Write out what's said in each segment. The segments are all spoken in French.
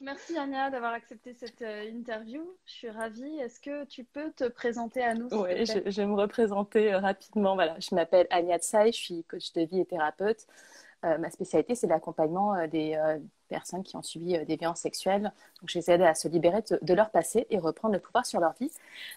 Merci Anya d'avoir accepté cette interview. Je suis ravie. Est-ce que tu peux te présenter à nous, s'il te Oui, plaît? je vais me représenter rapidement. Voilà, je m'appelle Anya Tsai, je suis coach de vie et thérapeute. Ma spécialité, c'est l'accompagnement des personnes qui ont subi des violences sexuelles. Donc, je les aide à se libérer de leur passé et reprendre le pouvoir sur leur vie.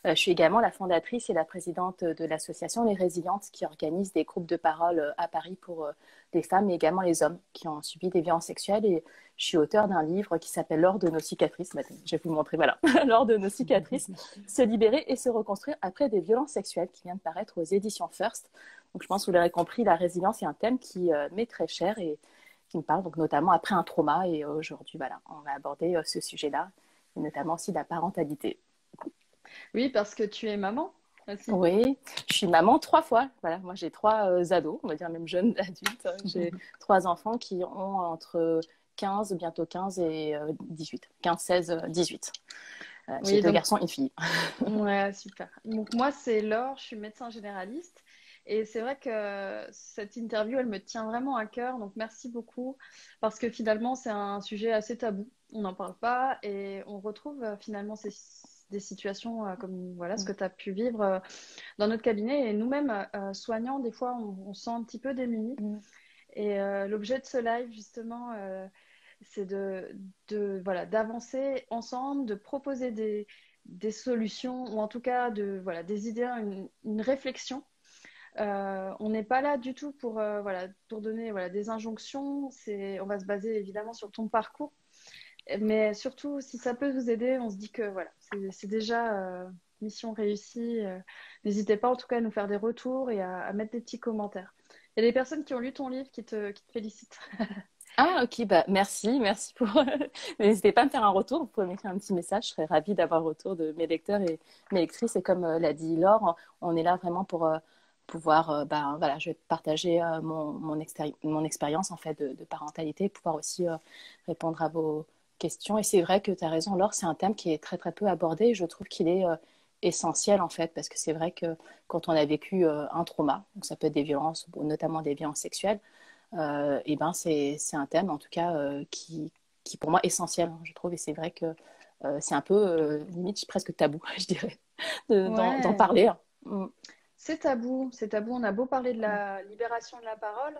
Je suis également la fondatrice et la présidente de l'association Les Résilientes qui organise des groupes de parole à Paris pour les femmes et également les hommes qui ont subi des violences sexuelles. Et je suis auteure d'un livre qui s'appelle L'or de nos cicatrices. Je vais vous le montrer, voilà. L'or de nos cicatrices, se libérer et se reconstruire après des violences sexuelles qui vient de paraître aux éditions First. Donc, je pense que vous l'aurez compris, la résilience est un thème qui m'est très cher et qui me parle, donc notamment après un trauma. Et aujourd'hui, voilà, on va aborder ce sujet-là, et notamment aussi la parentalité. Oui, parce que tu es maman aussi. Oui, je suis maman 3 fois. Voilà, moi j'ai 3 ados, on va dire même jeunes adultes. J'ai 3 enfants qui ont entre 15, bientôt 15 et 18. 15, 16, 18. J'ai Oui, deux donc, garçons et une fille. ouais, super. Donc, moi, c'est Laure, je suis médecin généraliste. Et c'est vrai que cette interview, elle me tient vraiment à cœur. Donc, merci beaucoup. Parce que finalement, c'est un sujet assez tabou. On n'en parle pas. Et on retrouve finalement des situations comme voilà, ce que tu as pu vivre dans notre cabinet. Et nous-mêmes, soignants, des fois, on se sent un petit peu démunis. Et l'objet de ce live, justement, c'est voilà, d'avancer ensemble, de proposer des solutions, ou en tout cas voilà, des idées, une réflexion. On n'est pas là du tout voilà, pour donner voilà, des injonctions. On va se baser évidemment sur ton parcours. Mais surtout, si ça peut vous aider, on se dit que voilà, c'est déjà mission réussie. N'hésitez pas en tout cas à nous faire des retours et à mettre des petits commentaires. Il y a des personnes qui ont lu ton livre qui te félicitent. Ah, ok, bah, merci pour. N'hésitez pas à me faire un retour. Vous pouvez m'écrire un petit message. Je serais ravie d'avoir le retour de mes lecteurs et mes lectrices. Et comme l'a dit Laure, on est là vraiment pour pouvoir. Bah, voilà, je vais partager mon expérience en fait de parentalité, pouvoir aussi répondre à vos questions. Et c'est vrai que tu as raison, Laure, c'est un thème qui est très très peu abordé. Et je trouve qu'il est essentiel en fait, parce que c'est vrai que quand on a vécu un trauma, donc ça peut être des violences, notamment des violences sexuelles, et ben c'est un thème en tout cas qui pour moi est essentiel, hein, je trouve, et c'est vrai que c'est un peu limite presque tabou, je dirais, d'en Ouais, parler. Mm. c'est tabou, c'est tabou. On a beau parler de la libération de la parole,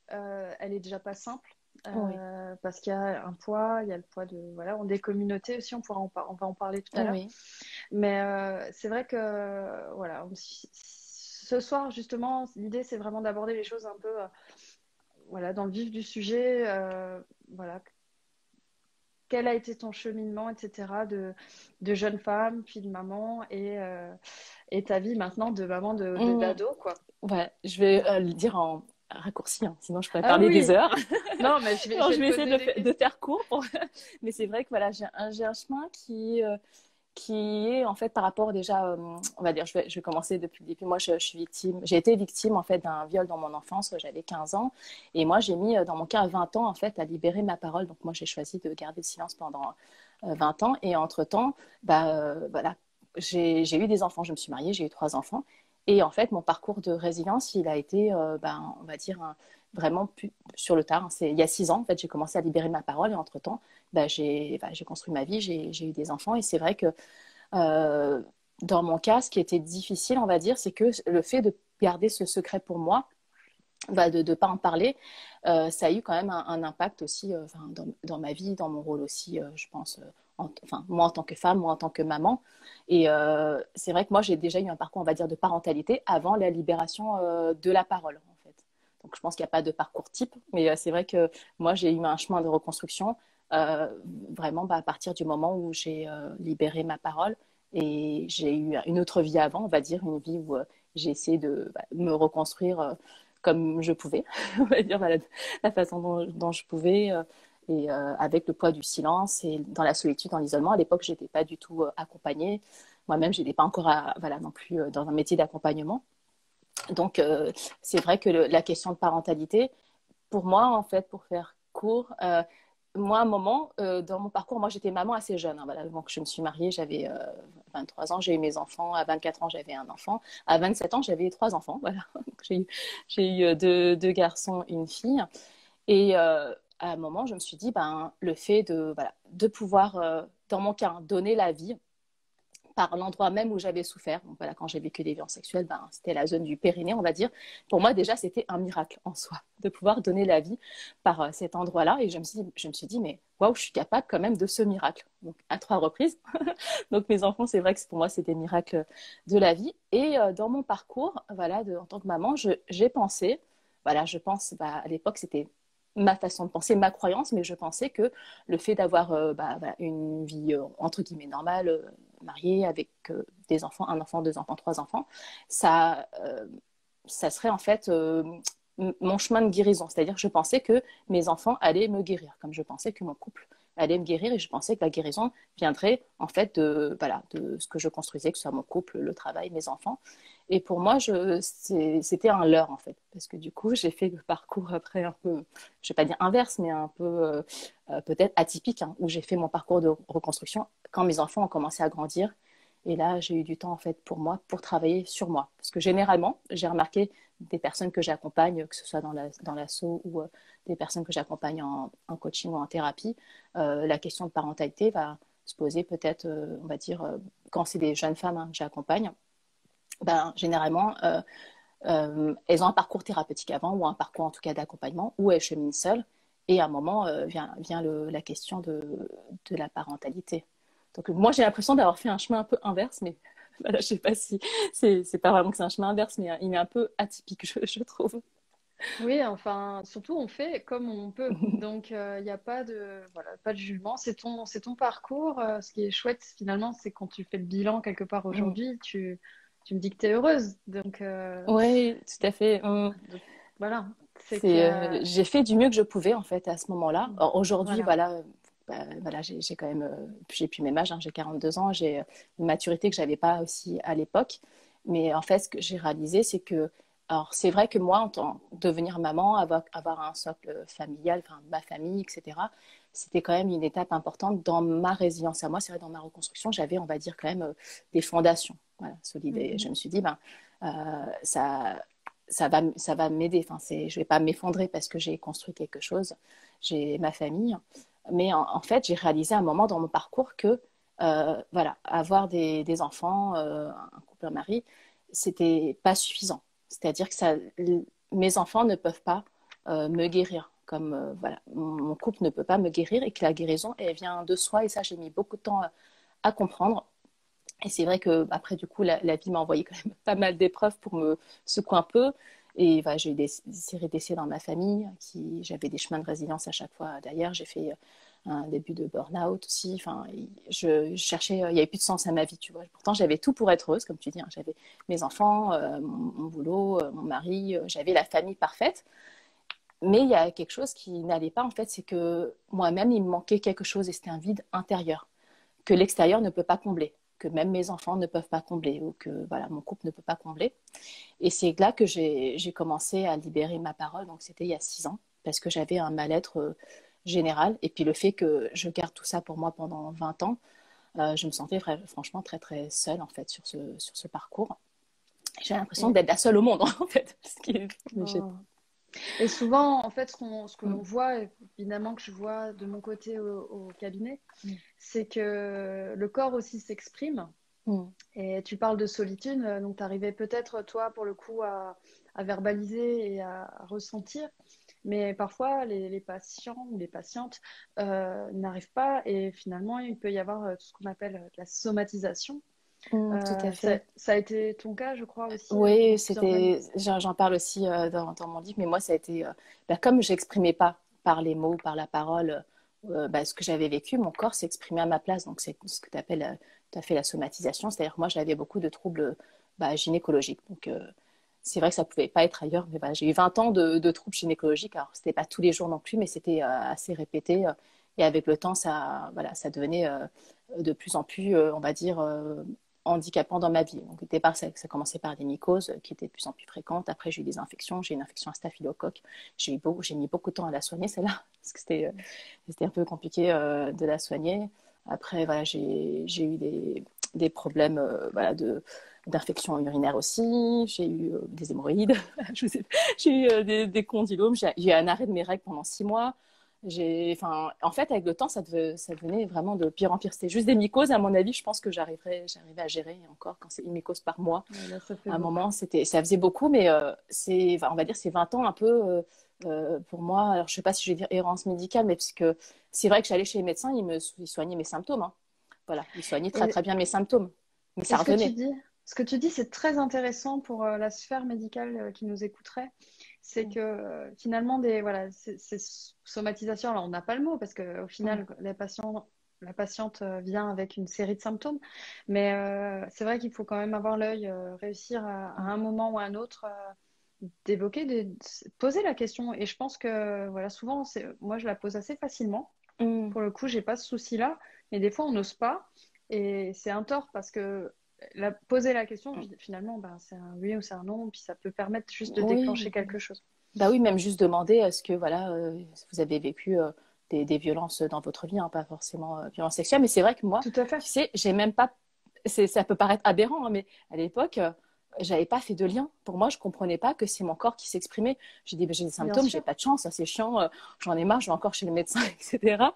elle est déjà pas simple Oui, parce qu'il y a un poids, il y a le poids de voilà, on des communautés aussi. On va en parler tout à l'heure. oui. Mais c'est vrai que voilà, ce soir justement, l'idée c'est vraiment d'aborder les choses un peu voilà dans le vif du sujet. Voilà, quel a été ton cheminement, etc. de jeune femme, puis de maman et ta vie maintenant de maman Mm. d'ado quoi. Ouais, je vais le dire en raccourci, hein, sinon je pourrais Ah parler des oui, heures. non, mais je Alors, vais je te vais essayer poser des de questions. faire court mais c'est vrai que voilà, j'ai un chemin qui est en fait par rapport déjà, on va dire, je vais commencer depuis le début. Moi, je suis victime, j'ai été victime en fait d'un viol dans mon enfance, j'avais 15 ans, et moi j'ai mis dans mon cas 20 ans en fait à libérer ma parole. Donc moi j'ai choisi de garder le silence pendant 20 ans, et entre-temps, bah, voilà, j'ai eu des enfants, je me suis mariée, j'ai eu 3 enfants, et en fait mon parcours de résilience, il a été, ben, on va dire, vraiment sur le tard. C'est il y a 6 ans en fait, j'ai commencé à libérer ma parole, et entre-temps, j'ai construit ma vie, j'ai eu des enfants, et c'est vrai que euh, dans mon cas, ce qui était difficile, on va dire, c'est que le fait de garder ce secret pour moi, de ne pas en parler, ça a eu quand même un impact aussi enfin, dans ma vie, dans mon rôle aussi, je pense, enfin, moi en tant que femme, moi en tant que maman. Et c'est vrai que moi, j'ai déjà eu un parcours, on va dire, de parentalité avant la libération de la parole, en fait. Donc, je pense qu'il n'y a pas de parcours type, mais c'est vrai que moi, j'ai eu un chemin de reconstruction euh, vraiment à partir du moment où j'ai libéré ma parole, et j'ai eu une autre vie avant, on va dire, une vie où j'ai essayé de me reconstruire comme je pouvais, on va dire la façon dont je pouvais, et avec le poids du silence et dans la solitude, dans l'isolement. À l'époque, je n'étais pas du tout accompagnée. Moi-même, je n'étais pas encore voilà, non plus dans un métier d'accompagnement. Donc, c'est vrai que la question de parentalité, pour moi, en fait, pour faire court, moi, à un moment, dans mon parcours, moi, j'étais maman assez jeune, hein, voilà. Donc, je me suis mariée, j'avais 23 ans, j'ai eu mes enfants. À 24 ans, j'avais un enfant. À 27 ans, j'avais 3 enfants. Voilà. Donc, j'ai eu deux garçons, une fille. Et à un moment, je me suis dit, le fait de pouvoir, dans mon cas, donner la vie par l'endroit même où j'avais souffert. Donc voilà, quand j'ai vécu des violences sexuelles, c'était la zone du périnée, on va dire. Pour moi, déjà, c'était un miracle en soi de pouvoir donner la vie par cet endroit-là. Et je me suis dit, mais waouh, je suis capable quand même de ce miracle. Donc à 3 reprises. Donc mes enfants, c'est vrai que pour moi, c'est des miracles de la vie. Et dans mon parcours, voilà, en tant que maman, j'ai pensé, voilà, je pense, à l'époque, c'était ma façon de penser, ma croyance, mais je pensais que le fait d'avoir voilà, une vie entre guillemets normale, mariée avec des enfants, un enfant, deux enfants, trois enfants, ça, ça serait en fait mon chemin de guérison. C'est-à-dire que je pensais que mes enfants allaient me guérir, comme je pensais que mon couple allait me guérir, et je pensais que la guérison viendrait en fait voilà, de ce que je construisais, que ce soit mon couple, le travail, mes enfants. Et pour moi, c'était un leurre en fait, parce que du coup, j'ai fait le parcours après un peu, je vais pas dire inverse, mais un peu peut-être atypique, hein, où j'ai fait mon parcours de reconstruction quand mes enfants ont commencé à grandir. Et là, j'ai eu du temps en fait pour moi, pour travailler sur moi. Parce que généralement, j'ai remarqué des personnes que j'accompagne, que ce soit dans l'asso ou des personnes que j'accompagne en coaching ou en thérapie, la question de parentalité va se poser peut-être, on va dire, quand c'est des jeunes femmes, hein, que j'accompagne, généralement, elles ont un parcours thérapeutique avant, ou un parcours en tout cas d'accompagnement, où elles cheminent seules. Et à un moment vient la question de la parentalité. Donc moi, j'ai l'impression d'avoir fait un chemin un peu inverse, mais voilà, je sais pas si c'est pas vraiment que c'est un chemin inverse, mais il est un peu atypique, je trouve. Oui, enfin, surtout on fait comme on peut. Donc, il n'y a pas de, voilà, pas de jugement. C'est ton parcours. Ce qui est chouette, finalement, c'est quand tu fais le bilan quelque part Mm. aujourd'hui, tu me dis que tu es heureuse. Donc, Oui, tout à fait. voilà, c'est qu'il y a... J'ai fait du mieux que je pouvais en fait à ce moment-là. Aujourd'hui, Voilà. voilà, voilà, j'ai quand même, j'ai plus le même âge, hein, j'ai 42 ans, j'ai une maturité que j'avais pas aussi à l'époque. Mais en fait, ce que j'ai réalisé, c'est que, alors c'est vrai que moi, en tant devenir maman, avoir un socle familial, enfin ma famille, etc. C'était quand même une étape importante dans ma résilience à moi. C'est vrai, dans ma reconstruction, j'avais, on va dire, quand même des fondations, voilà, solides. Et je Mhm. me suis dit, ça va m'aider. Enfin, je ne vais pas m'effondrer parce que j'ai construit quelque chose, j'ai ma famille. Mais en fait, j'ai réalisé à un moment dans mon parcours que voilà, avoir des enfants, un couple, un mari, c'était pas suffisant. C'est-à-dire que mes enfants ne peuvent pas me guérir. Comme voilà, mon couple ne peut pas me guérir, et que la guérison, elle vient de soi. Et ça, j'ai mis beaucoup de temps à comprendre. Et c'est vrai que après, du coup, la vie m'a envoyé quand même pas mal d'épreuves pour me secouer un peu. Et voilà, j'ai eu des séries d'essais dans ma famille, j'avais des chemins de résilience à chaque fois derrière. J'ai fait un début de burn-out aussi. Enfin, je cherchais, il n'y avait plus de sens à ma vie, tu vois. Pourtant, j'avais tout pour être heureuse, comme tu dis, hein. J'avais mes enfants, mon boulot, mon mari, j'avais la famille parfaite. Mais il y a quelque chose qui n'allait pas, en fait, c'est que moi-même, il me manquait quelque chose, et c'était un vide intérieur que l'extérieur ne peut pas combler, que même mes enfants ne peuvent pas combler, ou que voilà, mon couple ne peut pas combler. Et c'est là que j'ai commencé à libérer ma parole. Donc c'était il y a 6 ans, parce que j'avais un mal-être général. Et puis le fait que je garde tout ça pour moi pendant 20 ans, je me sentais franchement très très seule en fait sur ce parcours. J'ai l'impression Et, d'être la seule au monde en fait. oh. Et souvent, en fait, ce que l'on Mm, voit, évidemment que je vois de mon côté au cabinet, c'est que le corps aussi s'exprime. mm, Et tu parles de solitude, donc tu arrivais peut-être, toi, pour le coup, à verbaliser et à ressentir, mais parfois les patients ou les patientes n'arrivent pas, et finalement, il peut y avoir tout ce qu'on appelle de la somatisation. tout à fait. Ça a été ton cas, je crois, aussi Oui, pendant plusieurs années. j'en parle aussi dans mon livre, mais moi, ça a été, comme j'exprimais pas par les mots, par la parole, ce que j'avais vécu, mon corps s'exprimait à ma place. Donc, c'est ce que tu appelles tout à fait la somatisation. C'est-à-dire que moi, j'avais beaucoup de troubles gynécologiques. Donc, c'est vrai que ça pouvait pas être ailleurs, mais voilà, j'ai eu 20 ans de troubles gynécologiques. Alors, c'était pas tous les jours non plus, mais c'était assez répété. Et avec le temps, voilà, ça devenait de plus en plus, on va dire, handicapant dans ma vie. Donc, au départ, ça commençait par des mycoses qui étaient de plus en plus fréquentes. Après, j'ai eu des infections. J'ai une infection à staphylocoque. J'ai mis beaucoup de temps à la soigner, celle-là, parce que c'était un peu compliqué de la soigner. Après, voilà, j'ai eu des problèmes voilà, d'infection urinaire aussi. J'ai eu des hémorroïdes. J'ai eu des condylomes. J'ai eu un arrêt de mes règles pendant 6 mois. En fait, avec le temps, ça devenait vraiment de pire en pire. C'était juste des mycoses, à mon avis. Je pense que j'arrivais à gérer. Et encore, quand c'est une mycose par mois, Ouais, là, ça fait à un beaucoup. moment, ça faisait beaucoup, mais on va dire, c'est 20 ans un peu pour moi. Alors, je sais pas si je vais dire errance médicale, mais parce que c'est vrai que j'allais chez les médecins, ils soignaient mes symptômes, hein. Voilà, ils soignaient très Et, très bien mes symptômes, mais et ça revenait. ce que tu dis, c'est très intéressant pour la sphère médicale qui nous écouterait. C'est que finalement, voilà, ces somatisations, alors on n'a pas le mot parce qu'au Mm. final, la patiente vient avec une série de symptômes, mais c'est vrai qu'il faut quand même avoir l'œil, réussir à un moment ou à un autre d'évoquer, de poser la question. Et je pense que voilà, souvent, moi je la pose assez facilement. Mm. Pour le coup, j'ai pas ce souci-là, mais des fois on n'ose pas et c'est un tort parce que poser la question, Mm. finalement, ben, c'est un oui ou c'est un non, puis ça peut permettre juste de déclencher Oui, quelque chose. bah oui, même juste demander est-ce que voilà, vous avez vécu des violences dans votre vie, hein, pas forcément violences sexuelles, mais c'est vrai que moi, Tout à fait, tu sais, j'ai même pas, ça peut paraître aberrant, hein, mais à l'époque, j'avais pas fait de lien. Pour moi, je comprenais pas que c'est mon corps qui s'exprimait. J'ai dit, bah, j'ai des bien symptômes, j'ai sûr, pas de chance, ça c'est chiant, j'en ai marre, je vais encore chez le médecin, etc.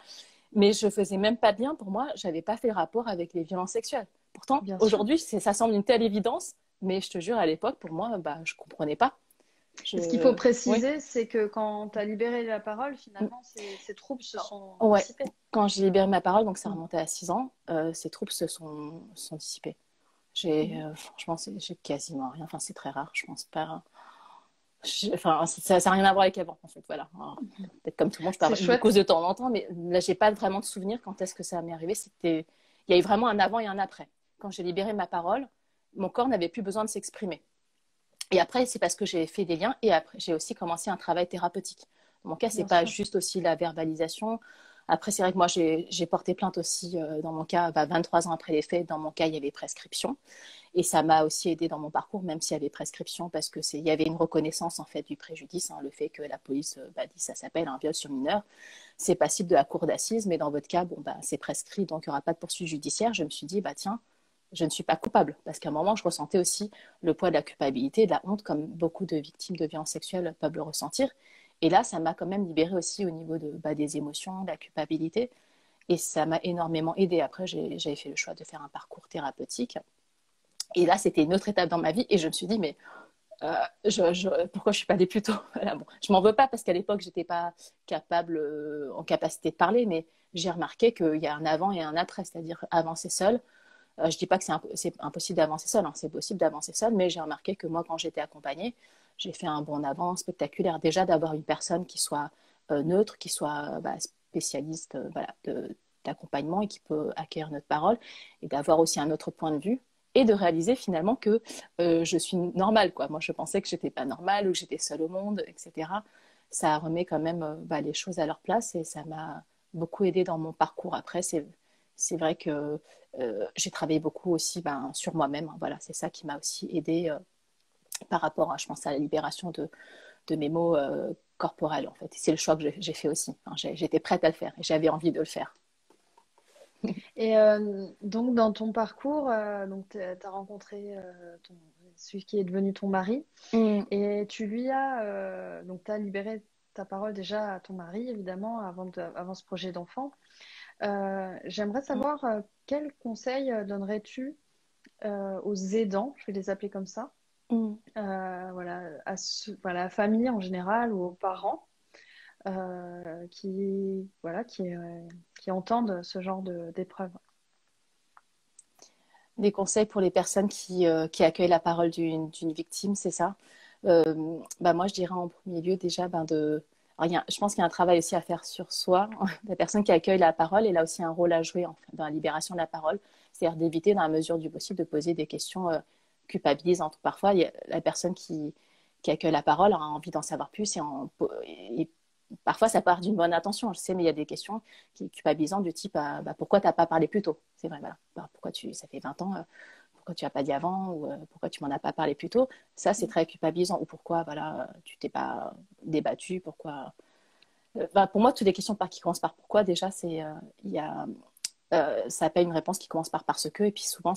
Mais je faisais même pas de lien. Pour moi, j'avais pas fait le rapport avec les violences sexuelles. Pourtant, bien sûr. aujourd'hui, ça semble une telle évidence, mais je te jure, à l'époque, pour moi, bah, je comprenais pas. Et ce qu'il faut Oui. préciser, c'est que quand tu as libéré la parole, finalement, ces troubles se sont Ouais, dissipés. quand j'ai libéré ma parole, donc ça Mm. remontait à 6 ans, ces troubles sont dissipés. Mhm. Franchement, j'ai quasiment rien. Enfin, c'est très rare, je pense pas. Enfin, ça n'a rien à voir avec avant, en fait. Voilà. Peut-être comme tout le monde, je peux C'est avoir une mycose chouette. de temps en temps, mais là, j'ai pas vraiment de souvenir quand est-ce que ça m'est arrivé. Il y a eu vraiment un avant et un après. Quand j'ai libéré ma parole, mon corps n'avait plus besoin de s'exprimer. Et après, c'est parce que j'ai fait des liens et après, j'ai aussi commencé un travail thérapeutique. Dans mon cas, c'est Bien pas sûr. juste aussi la verbalisation. Après, c'est vrai que moi, j'ai porté plainte aussi, dans mon cas, 23 ans après les faits, dans mon cas, il y avait prescription. Et ça m'a aussi aidé dans mon parcours, même s'il y avait prescription, parce que il y avait une reconnaissance, en fait, du préjudice, hein, le fait que la police dit ça s'appelle un viol sur mineur. C'est passible de la cour d'assises, mais dans votre cas, bon, bah, c'est prescrit, donc il n'y aura pas de poursuite judiciaire. Je me suis dit, bah, tiens, je ne suis pas coupable. Parce qu'à un moment, je ressentais aussi le poids de la culpabilité, de la honte, comme beaucoup de victimes de violences sexuelles peuvent le ressentir. Et là, ça m'a quand même libérée aussi au niveau des émotions, de la culpabilité. Et ça m'a énormément aidée. Après, j'avais fait le choix de faire un parcours thérapeutique. Et là, c'était une autre étape dans ma vie. Et je me suis dit, mais pourquoi je suis pas allée plus tôt? Voilà, bon, je m'en veux pas parce qu'à l'époque, j'étais pas capable, en capacité de parler, mais j'ai remarqué qu'il y a un avant et un après, c'est-à-dire avancer seul. Je dis pas que c'est impossible d'avancer seul, hein, c'est possible d'avancer seul, mais j'ai remarqué que moi, quand j'étais accompagnée, j'ai fait un bond en avant spectaculaire. Déjà d'avoir une personne qui soit neutre, qui soit spécialiste voilà, d'accompagnement et qui peut accueillir notre parole, et d'avoir aussi un autre point de vue, et de réaliser finalement que je suis normale, quoi. Moi, je pensais que j'étais pas normale ou que j'étais seule au monde, etc. Ça remet quand même les choses à leur place et ça m'a beaucoup aidé dans mon parcours. Après, c'est vrai que j'ai travaillé beaucoup aussi sur moi-même, hein. Voilà, c'est ça qui m'a aussi aidé par rapport à, je pense, à la libération de mes mots corporels, en fait. Et c'est le choix que j'ai fait aussi, hein. J'étais prête à le faire et j'avais envie de le faire. Et donc, dans ton parcours, donc, tu as rencontré celui qui est devenu ton mari Mm. et tu lui as, donc, tu as libéré ta parole déjà à ton mari, évidemment, avant ce projet d'enfant. J'aimerais savoir quels conseils donnerais-tu aux aidants, je vais les appeler comme ça, Mm. voilà, voilà, à la famille en général ou aux parents voilà, qui entendent ce genre d'épreuves. Des conseils pour les personnes qui accueillent la parole d'une victime, c'est ça. Moi, je dirais en premier lieu déjà alors, je pense qu'il y a un travail aussi à faire sur soi. La personne qui accueille la parole, elle a aussi un rôle à jouer en fait, dans la libération de la parole, c'est-à-dire d'éviter, dans la mesure du possible, de poser des questions culpabilisantes. Parfois, la personne qui accueille la parole a envie d'en savoir plus et parfois ça part d'une bonne intention, je sais, mais il y a des questions qui culpabilisantes du type pourquoi tu n'as pas parlé plus tôt? C'est vrai, voilà. Ça fait 20 ans, pourquoi tu n'as pas dit avant ou pourquoi tu m'en as pas parlé plus tôt? Ça, c'est très culpabilisant. Ou pourquoi voilà, tu t'es pas débattu? Pourquoi pour moi, toutes les questions qui commencent par pourquoi, déjà, il y a, ça n'a pas une réponse qui commence par parce que, et puis souvent,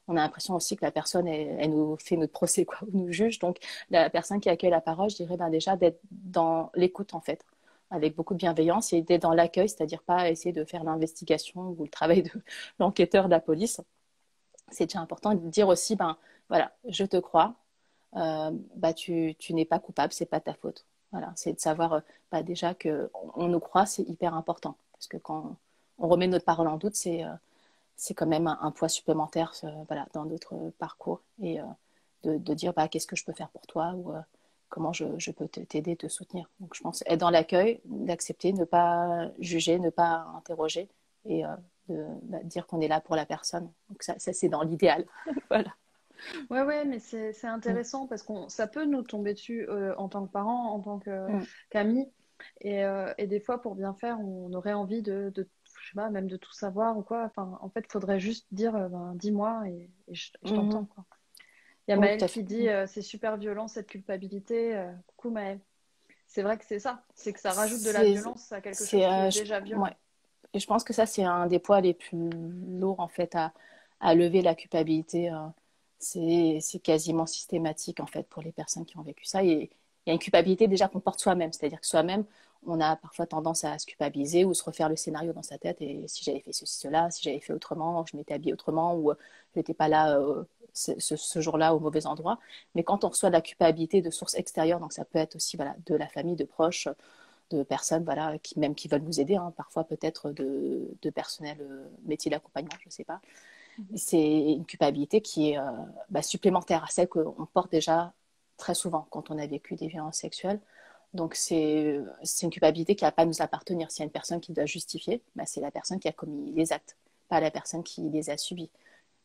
on a l'impression aussi que la personne, elle nous fait notre procès, quoi, ou nous juge. Donc, la personne qui accueille la parole, je dirais déjà d'être dans l'écoute, en fait. avec beaucoup de bienveillance et d'être dans l'accueil, c'est-à-dire pas essayer de faire l'investigation ou le travail de l'enquêteur de la police. C'est déjà important de dire aussi, ben voilà, je te crois, bah, tu n'es pas coupable, c'est pas ta faute. Voilà, c'est de savoir bah, déjà qu'on nous croit, c'est hyper important. Parce que quand on remet notre parole en doute, c'est quand même un poids supplémentaire voilà, dans notre parcours. Et de dire bah, qu'est-ce que je peux faire pour toi ou comment je peux t'aider, te soutenir. Donc je pense être dans l'accueil, d'accepter, ne pas juger, ne pas interroger et bah, dire qu'on est là pour la personne. Donc ça c'est dans l'idéal. Voilà. Ouais, ouais, mais c'est intéressant parce qu'on ça peut nous tomber dessus en tant que parents, en tant Mm. qu'amis. Et des fois, pour bien faire, on aurait envie je sais pas, même de tout savoir ou quoi. Enfin, en fait, il faudrait juste dire, ben, dis-moi et je t'entends, Mhm. quoi. Il y a Oui, tout Maëlle à qui fait. dit, c'est super violent cette culpabilité. Coucou Maëlle. C'est vrai que c'est ça. C'est que ça rajoute de la violence à quelque chose qui est déjà Ouais. violent. Et je pense que ça, c'est un des poids les plus lourds, en fait, à lever la culpabilité. C'est quasiment systématique, en fait, pour les personnes qui ont vécu ça. Et il y a une culpabilité déjà qu'on porte soi-même. C'est-à-dire que soi-même, on a parfois tendance à se culpabiliser ou se refaire le scénario dans sa tête. Et si j'avais fait ceci, cela, si j'avais fait autrement, je m'étais habillée autrement ou je n'étais pas là ce jour-là au mauvais endroit. Mais quand on reçoit de la culpabilité de sources extérieures, donc ça peut être aussi voilà, de la famille, de proches, de personnes voilà, même qui veulent nous aider, hein, parfois peut-être de personnel métier d'accompagnement, je ne sais pas. Mhm. C'est une culpabilité qui est bah, supplémentaire à celle qu'on porte déjà très souvent quand on a vécu des violences sexuelles. Donc c'est une culpabilité qui n'a pas à nous appartenir. S'il y a une personne qui doit justifier, bah, c'est la personne qui a commis les actes, pas la personne qui les a subis.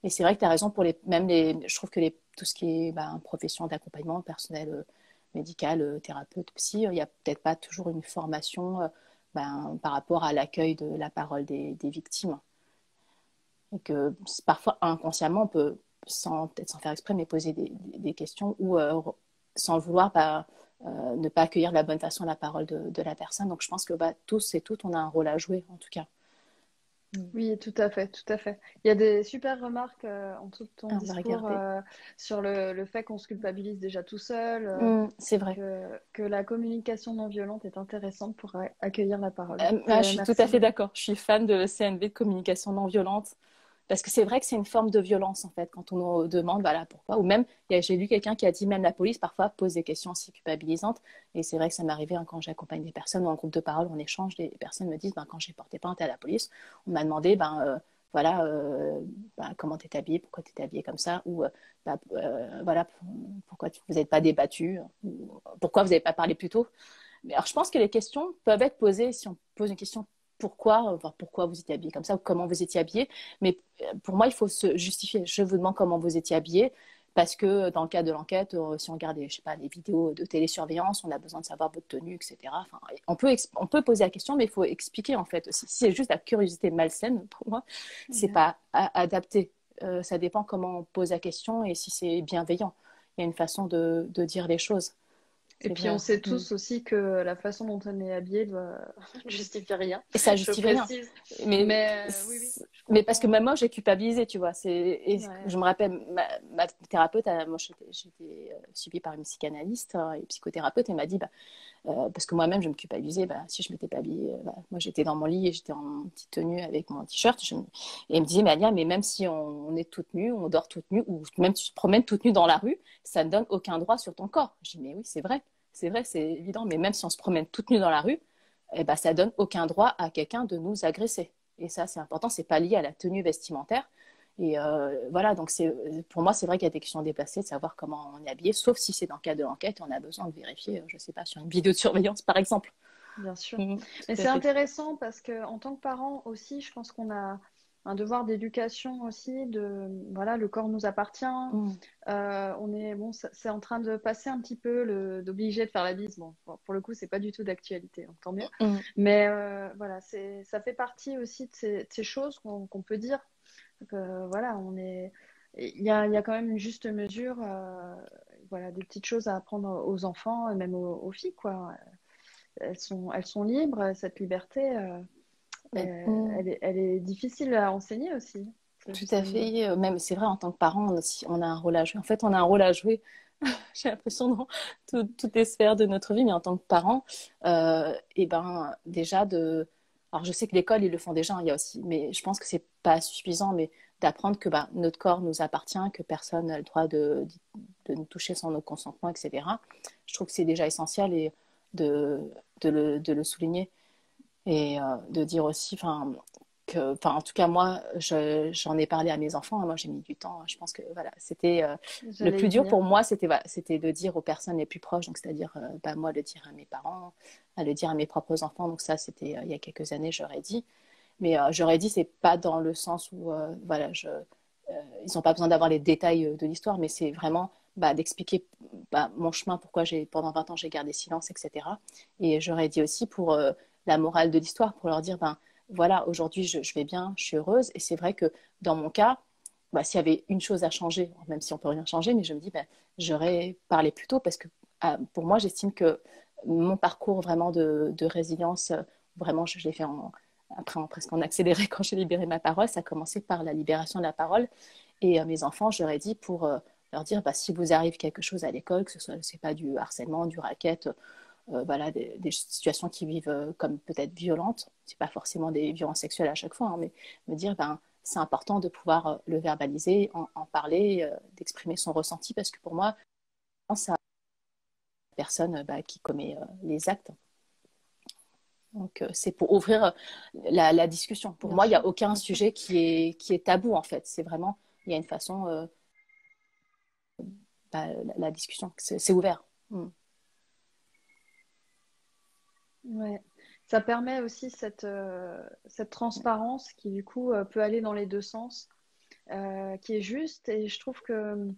Et c'est vrai que tu as raison pour je trouve que tout ce qui est bah, profession d'accompagnement, personnel médical, thérapeute, psy, il n'y a peut-être pas toujours une formation ben, par rapport à l'accueil de la parole des victimes. Et que parfois, inconsciemment, on peut, peut-être sans faire exprès, mais poser des questions ou sans le vouloir, bah, ne pas accueillir de la bonne façon la parole de la personne. Donc je pense que bah, tous et toutes, on a un rôle à jouer, en tout cas. Oui, tout à fait, tout à fait. Il y a des super remarques en tout ton On va discours regarder. sur le fait qu'on se culpabilise déjà tout seul, C'est vrai. que la communication non violente est intéressante pour accueillir la parole. Donc, Je suis tout à merci fait beaucoup. d'accord. Je suis fan de CNV, de communication non violente, parce que c'est vrai que c'est une forme de violence, en fait, quand on nous demande, voilà, pourquoi. Ou même, j'ai lu quelqu'un qui a dit, même la police, parfois, pose des questions aussi culpabilisantes. Et c'est vrai que ça m'est arrivé hein, quand j'accompagne des personnes ou en groupe de parole, on échange, des personnes me disent, ben, quand j'ai porté plainte à la police, on m'a demandé, voilà, ben, comment t'es habillée, pourquoi t'es habillée comme ça, ou voilà, pourquoi vous n'êtes pas débattu, ou pourquoi vous n'avez pas parlé plus tôt. Alors, je pense que les questions peuvent être posées si on pose une question pourquoi vous étiez habillé comme ça ou comment vous étiez habillé. Mais pour moi, il faut se justifier. Je vous demande comment vous étiez habillé parce que dans le cadre de l'enquête, si on regarde je sais pas, les vidéos de télésurveillance, on a besoin de savoir votre tenue, etc. Enfin, on peut poser la question, mais il faut expliquer en fait aussi. Si c'est juste la curiosité malsaine, pour moi, c'est Ouais. pas adapté. Ça dépend comment on pose la question et si c'est bienveillant. Il y a une façon de dire les choses. Et C'est puis, on vrai. sait tous aussi que la façon dont on est habillé doit ne justifie rien, Et ça je justifie rien. précise. Mais, Mais oui, oui, je mais parce que comprends. même moi, j'ai culpabilisé, tu vois. Et Ouais. je me rappelle, ma thérapeute, moi, j'étais suivie par une psychanalyste et psychothérapeute, et m'a dit, bah, parce que moi-même, je me culpabilisais, bah, si je m'étais pas habillée, bah, moi, j'étais dans mon lit et j'étais en petite tenue avec mon t-shirt. Et elle me disait, mais Alia, mais même si on est toute nue, on dort toute nue, ou même si tu te promènes toute nue dans la rue, ça ne donne aucun droit sur ton corps. Je dis, mais oui, c'est vrai, c'est évident. Mais même si on se promène toute nue dans la rue, eh ben, ça donne aucun droit à quelqu'un de nous agresser. Et ça, c'est important, c'est pas lié à la tenue vestimentaire. Et voilà, donc pour moi, c'est vrai qu'il y a des questions déplacées de savoir comment on est habillé, sauf si c'est dans le cadre de l'enquête, on a besoin de vérifier, je ne sais pas, sur une vidéo de surveillance, par exemple. Bien sûr. Mais Tout à c'est fait. intéressant parce que en tant que parent aussi, je pense qu'on a un devoir d'éducation aussi, de voilà, le corps nous appartient. Mm. On est bon, c'est en train de passer un petit peu d'obliger de faire la bise. Bon, pour le coup, c'est pas du tout d'actualité, hein, tant mieux. Mm. Mais voilà, ça fait partie aussi de ces choses qu'on peut dire. Voilà, il y a quand même une juste mesure, voilà, des petites choses à apprendre aux enfants et même aux filles, quoi. Elles sont libres, cette liberté, Mm. elle est difficile à enseigner aussi, Tout à justement. fait. Même, c'est vrai, en tant que parent, on a un rôle à jouer. En fait, on a un rôle à jouer j'ai l'impression, dans toutes les sphères de notre vie, mais en tant que parent, et ben, déjà alors je sais que l'école, ils le font déjà, hein, il y a aussi, mais je pense que c'est pas suffisant, mais d'apprendre que bah, notre corps nous appartient, que personne n'a le droit de nous toucher sans notre consentement, etc. Je trouve que c'est déjà essentiel et de, de le souligner et de dire aussi, en tout cas, moi, j'en ai parlé à mes enfants. Hein, moi, j'ai mis du temps. Je pense que voilà, c'était le J'allais plus y dur venir. pour moi, c'était de dire aux personnes les plus proches, donc c'est-à-dire bah, moi, le dire à mes parents, à le dire à mes propres enfants. Donc ça, c'était il y a quelques années, j'aurais dit. Mais j'aurais dit, c'est pas dans le sens où voilà, ils n'ont pas besoin d'avoir les détails de l'histoire, mais c'est vraiment bah, d'expliquer bah, mon chemin, pourquoi pendant 20 ans j'ai gardé silence, etc. Et j'aurais dit aussi pour la morale de l'histoire, pour leur dire, ben voilà, aujourd'hui je vais bien, je suis heureuse. Et c'est vrai que dans mon cas, bah, s'il y avait une chose à changer, même si on peut rien changer, mais je me dis, ben, j'aurais parlé plus tôt parce que pour moi, j'estime que mon parcours vraiment de résilience, vraiment, je l'ai fait presque en accéléré quand j'ai libéré ma parole. Ça a commencé par la libération de la parole. Et mes enfants, je leur ai dit pour leur dire, bah, si vous arrive quelque chose à l'école, que ce soit, c'est pas du harcèlement, du racket, voilà, des situations qui vivent comme peut-être violentes. C'est pas forcément des violences sexuelles à chaque fois, hein, mais me dire, ben, c'est important de pouvoir le verbaliser, en parler, d'exprimer son ressenti, parce que pour moi, c'est la personne bah, qui commet les actes. Donc, c'est pour ouvrir la discussion. Pour Bien moi, il n'y a sûr, aucun bien sûr. sujet qui est tabou, en fait. C'est vraiment, il y a une façon, bah, la discussion, c'est ouvert. Mm. Ouais. Ça permet aussi cette transparence qui, du coup, peut aller dans les deux sens, qui est juste. Et je trouve que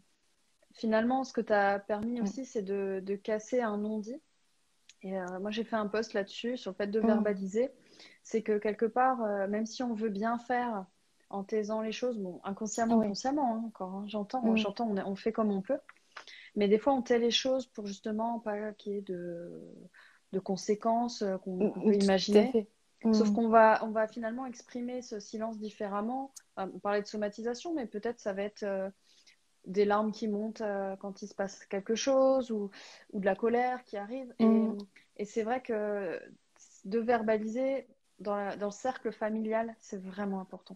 finalement, ce que tu as permis Mm. aussi, c'est de casser un non-dit. Et moi, j'ai fait un post là-dessus, sur le fait de Mm. verbaliser. C'est que quelque part, même si on veut bien faire en taisant les choses, bon, inconsciemment, Oui. consciemment, hein, encore, hein, Mm. j'entends, on fait comme on peut. Mais des fois, on tait les choses pour justement pas qu'il y ait de conséquences qu'on Mm. peut Tout à imaginer. fait. Sauf Mm. qu'on va finalement exprimer ce silence différemment. On parlait de somatisation, mais peut-être ça va être des larmes qui montent quand il se passe quelque chose ou de la colère qui arrive. Mm. Et c'est vrai que de verbaliser dans le cercle familial, c'est vraiment important.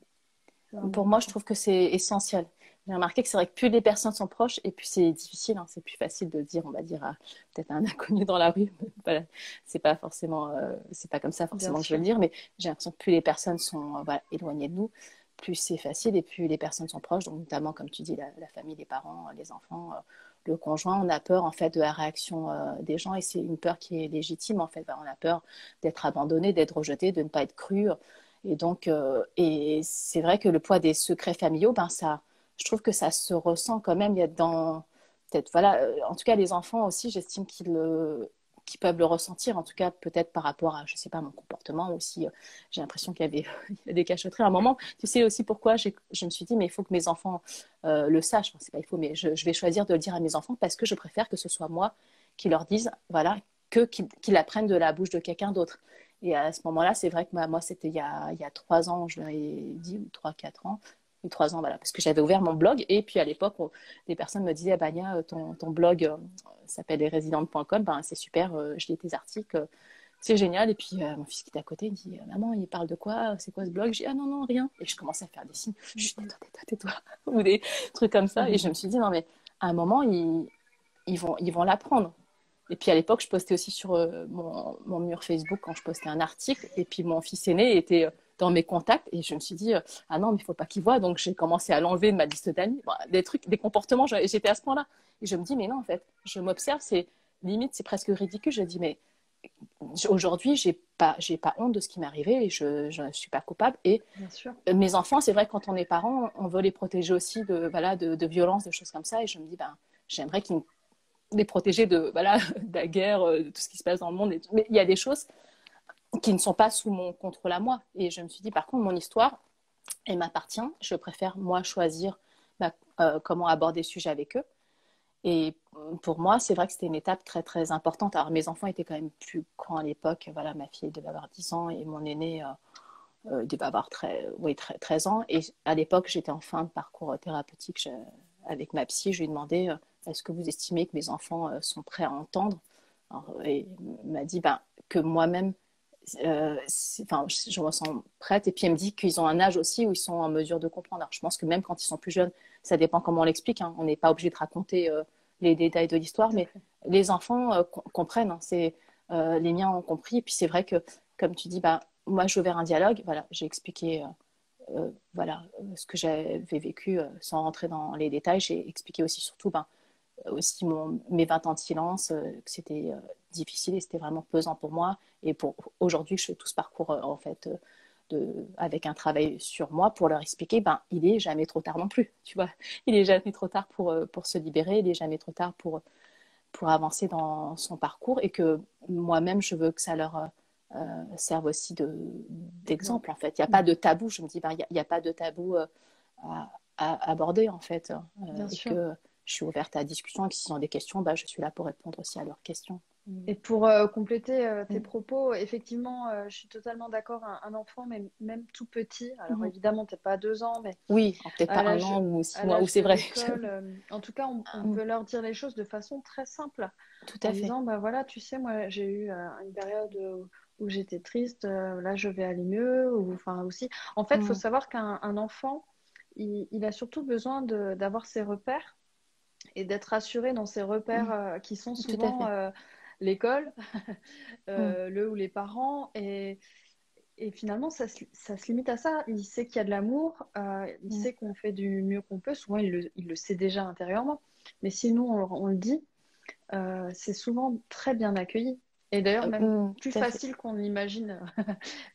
C'est vraiment Pour moi, je important. trouve que c'est essentiel. J'ai remarqué que c'est vrai que plus les personnes sont proches, et plus c'est difficile, hein, c'est plus facile de dire, on va dire, à peut-être à un inconnu dans la rue. Voilà. C'est pas forcément, c'est pas comme ça Bien forcément que je vais sûr. le dire, mais j'ai l'impression que plus les personnes sont voilà, éloignées de nous, plus c'est facile, et plus les personnes sont proches, donc notamment, comme tu dis, la famille, les parents, les enfants, le conjoint. On a peur, en fait, de la réaction des gens, et c'est une peur qui est légitime, en fait. On a peur d'être abandonné, d'être rejeté, de ne pas être cru. Et donc, et c'est vrai que le poids des secrets familiaux, ben ça, je trouve que ça se ressent quand même. Il y a peut-être, voilà, en tout cas, les enfants aussi, j'estime qu'ils peuvent le ressentir, en tout cas, peut-être par rapport à, je sais pas, mon comportement aussi. J'ai l'impression qu'il y avait il y a des cachotteries à un moment. Tu sais aussi pourquoi je me suis dit, mais il faut que mes enfants le sachent. Enfin, c'est pas il faut, mais je vais choisir de le dire à mes enfants parce que je préfère que ce soit moi qui leur dise, voilà, qu'ils apprennent de la bouche de quelqu'un d'autre. Et à ce moment-là, c'est vrai que moi, c'était il y a 3 ans, je leur ai dit, ou 3, 4 ans, ou 3 ans, voilà, parce que j'avais ouvert mon blog. Et puis à l'époque, des personnes me disaient, ah, Bania, ton blog s'appelle lesrésidentes.com, ben, c'est super, je lis tes articles, c'est génial. Et puis mon fils qui est à côté, il dit, maman, il parle de quoi? C'est quoi ce blog? Je dis, ah non, non, rien. Et je commençais à faire des signes, chut, tais-toi, tais-toi, tais-toi, ou des trucs comme ça. Et je me suis dit, non, mais à un moment, ils vont l'apprendre. Et puis à l'époque, je postais aussi sur mon mur Facebook quand je postais un article. Et puis mon fils aîné était dans mes contacts. Et je me suis dit, ah non, mais il ne faut pas qu'il voit. Donc j'ai commencé à l'enlever de ma liste d'amis. Bon, des trucs, des comportements, j'étais à ce point-là. Et je me dis, mais non, en fait, je m'observe, c'est limite, c'est presque ridicule. Je dis, mais aujourd'hui, j'ai pas honte de ce qui m'est arrivé et je ne suis pas coupable. Et Bien sûr. mes enfants, c'est vrai, quand on est parent, on veut les protéger aussi voilà, de violences, de choses comme ça. Et je me dis, ben, j'aimerais qu'ils les protéger de, voilà, de la guerre, de tout ce qui se passe dans le monde. Mais il y a des choses qui ne sont pas sous mon contrôle à moi. Et je me suis dit, par contre, mon histoire, elle m'appartient. Je préfère, moi, choisir comment aborder le sujet avec eux. Et pour moi, c'est vrai que c'était une étape très, très importante. Alors, mes enfants étaient quand même plus grands à l'époque. Voilà, ma fille devait avoir 10 ans et mon aîné devait avoir 13 ans. Et à l'époque, j'étais en fin de parcours thérapeutique avec ma psy. Je lui ai demandé, est-ce que vous estimez que mes enfants sont prêts à entendre? Alors, et il m'a dit que moi-même, je me sens prête. Et puis, elle me dit qu'ils ont un âge aussi où ils sont en mesure de comprendre. Alors, je pense que même quand ils sont plus jeunes, ça dépend comment on l'explique. Hein. On n'est pas obligé de raconter les détails de l'histoire, Tout à mais fait. les enfants comprennent. Hein. Les miens ont compris. Et puis, c'est vrai que, comme tu dis, moi, j'ai ouvert un dialogue. Voilà, j'ai expliqué ce que j'avais vécu sans rentrer dans les détails. J'ai expliqué aussi, surtout, aussi mes 20 ans de silence, que c'était difficile et c'était vraiment pesant pour moi. Et pour aujourd'hui, je fais tout ce parcours en fait avec un travail sur moi pour leur expliquer, il est jamais trop tard non plus, tu vois. Il est jamais trop tard pour se libérer, il est jamais trop tard pour avancer dans son parcours et que moi-même, je veux que ça leur serve aussi d'exemple, en fait. Il n'y a pas de tabou, je me dis, il n'y a pas de tabou à, à aborder, en fait, Bien et sûr. que je suis ouverte à la discussion et que s'ils ont des questions, je suis là pour répondre aussi à leurs questions. Et pour compléter tes Mm. propos, effectivement, je suis totalement d'accord. Un enfant, même tout petit, alors Mm. évidemment, t'es pas à 2 ans, mais Oui, peut-être à pas un l'âge an ou six à mois, ou l'âge c'est de vrai. l'école, en tout cas, on Mm. peut leur dire les choses de façon très simple, Tout en à fait. disant, bah voilà, tu sais, moi, j'ai eu une période où j'étais triste, là, je vais aller mieux, ou enfin aussi. En fait, il faut Mm. savoir qu'un enfant, il a surtout besoin d'avoir ses repères et d'être rassuré dans ces repères Mm. qui sont Tout à souvent fait. l'école, Mm. le ou les parents. Et finalement, ça se limite à ça. Il sait qu'il y a de l'amour, il Mm. sait qu'on fait du mieux qu'on peut. Souvent, il le sait déjà intérieurement. Mais si nous, on le dit, c'est souvent très bien accueilli. Et d'ailleurs, même plus Tout à fait. facile qu'on l'imagine.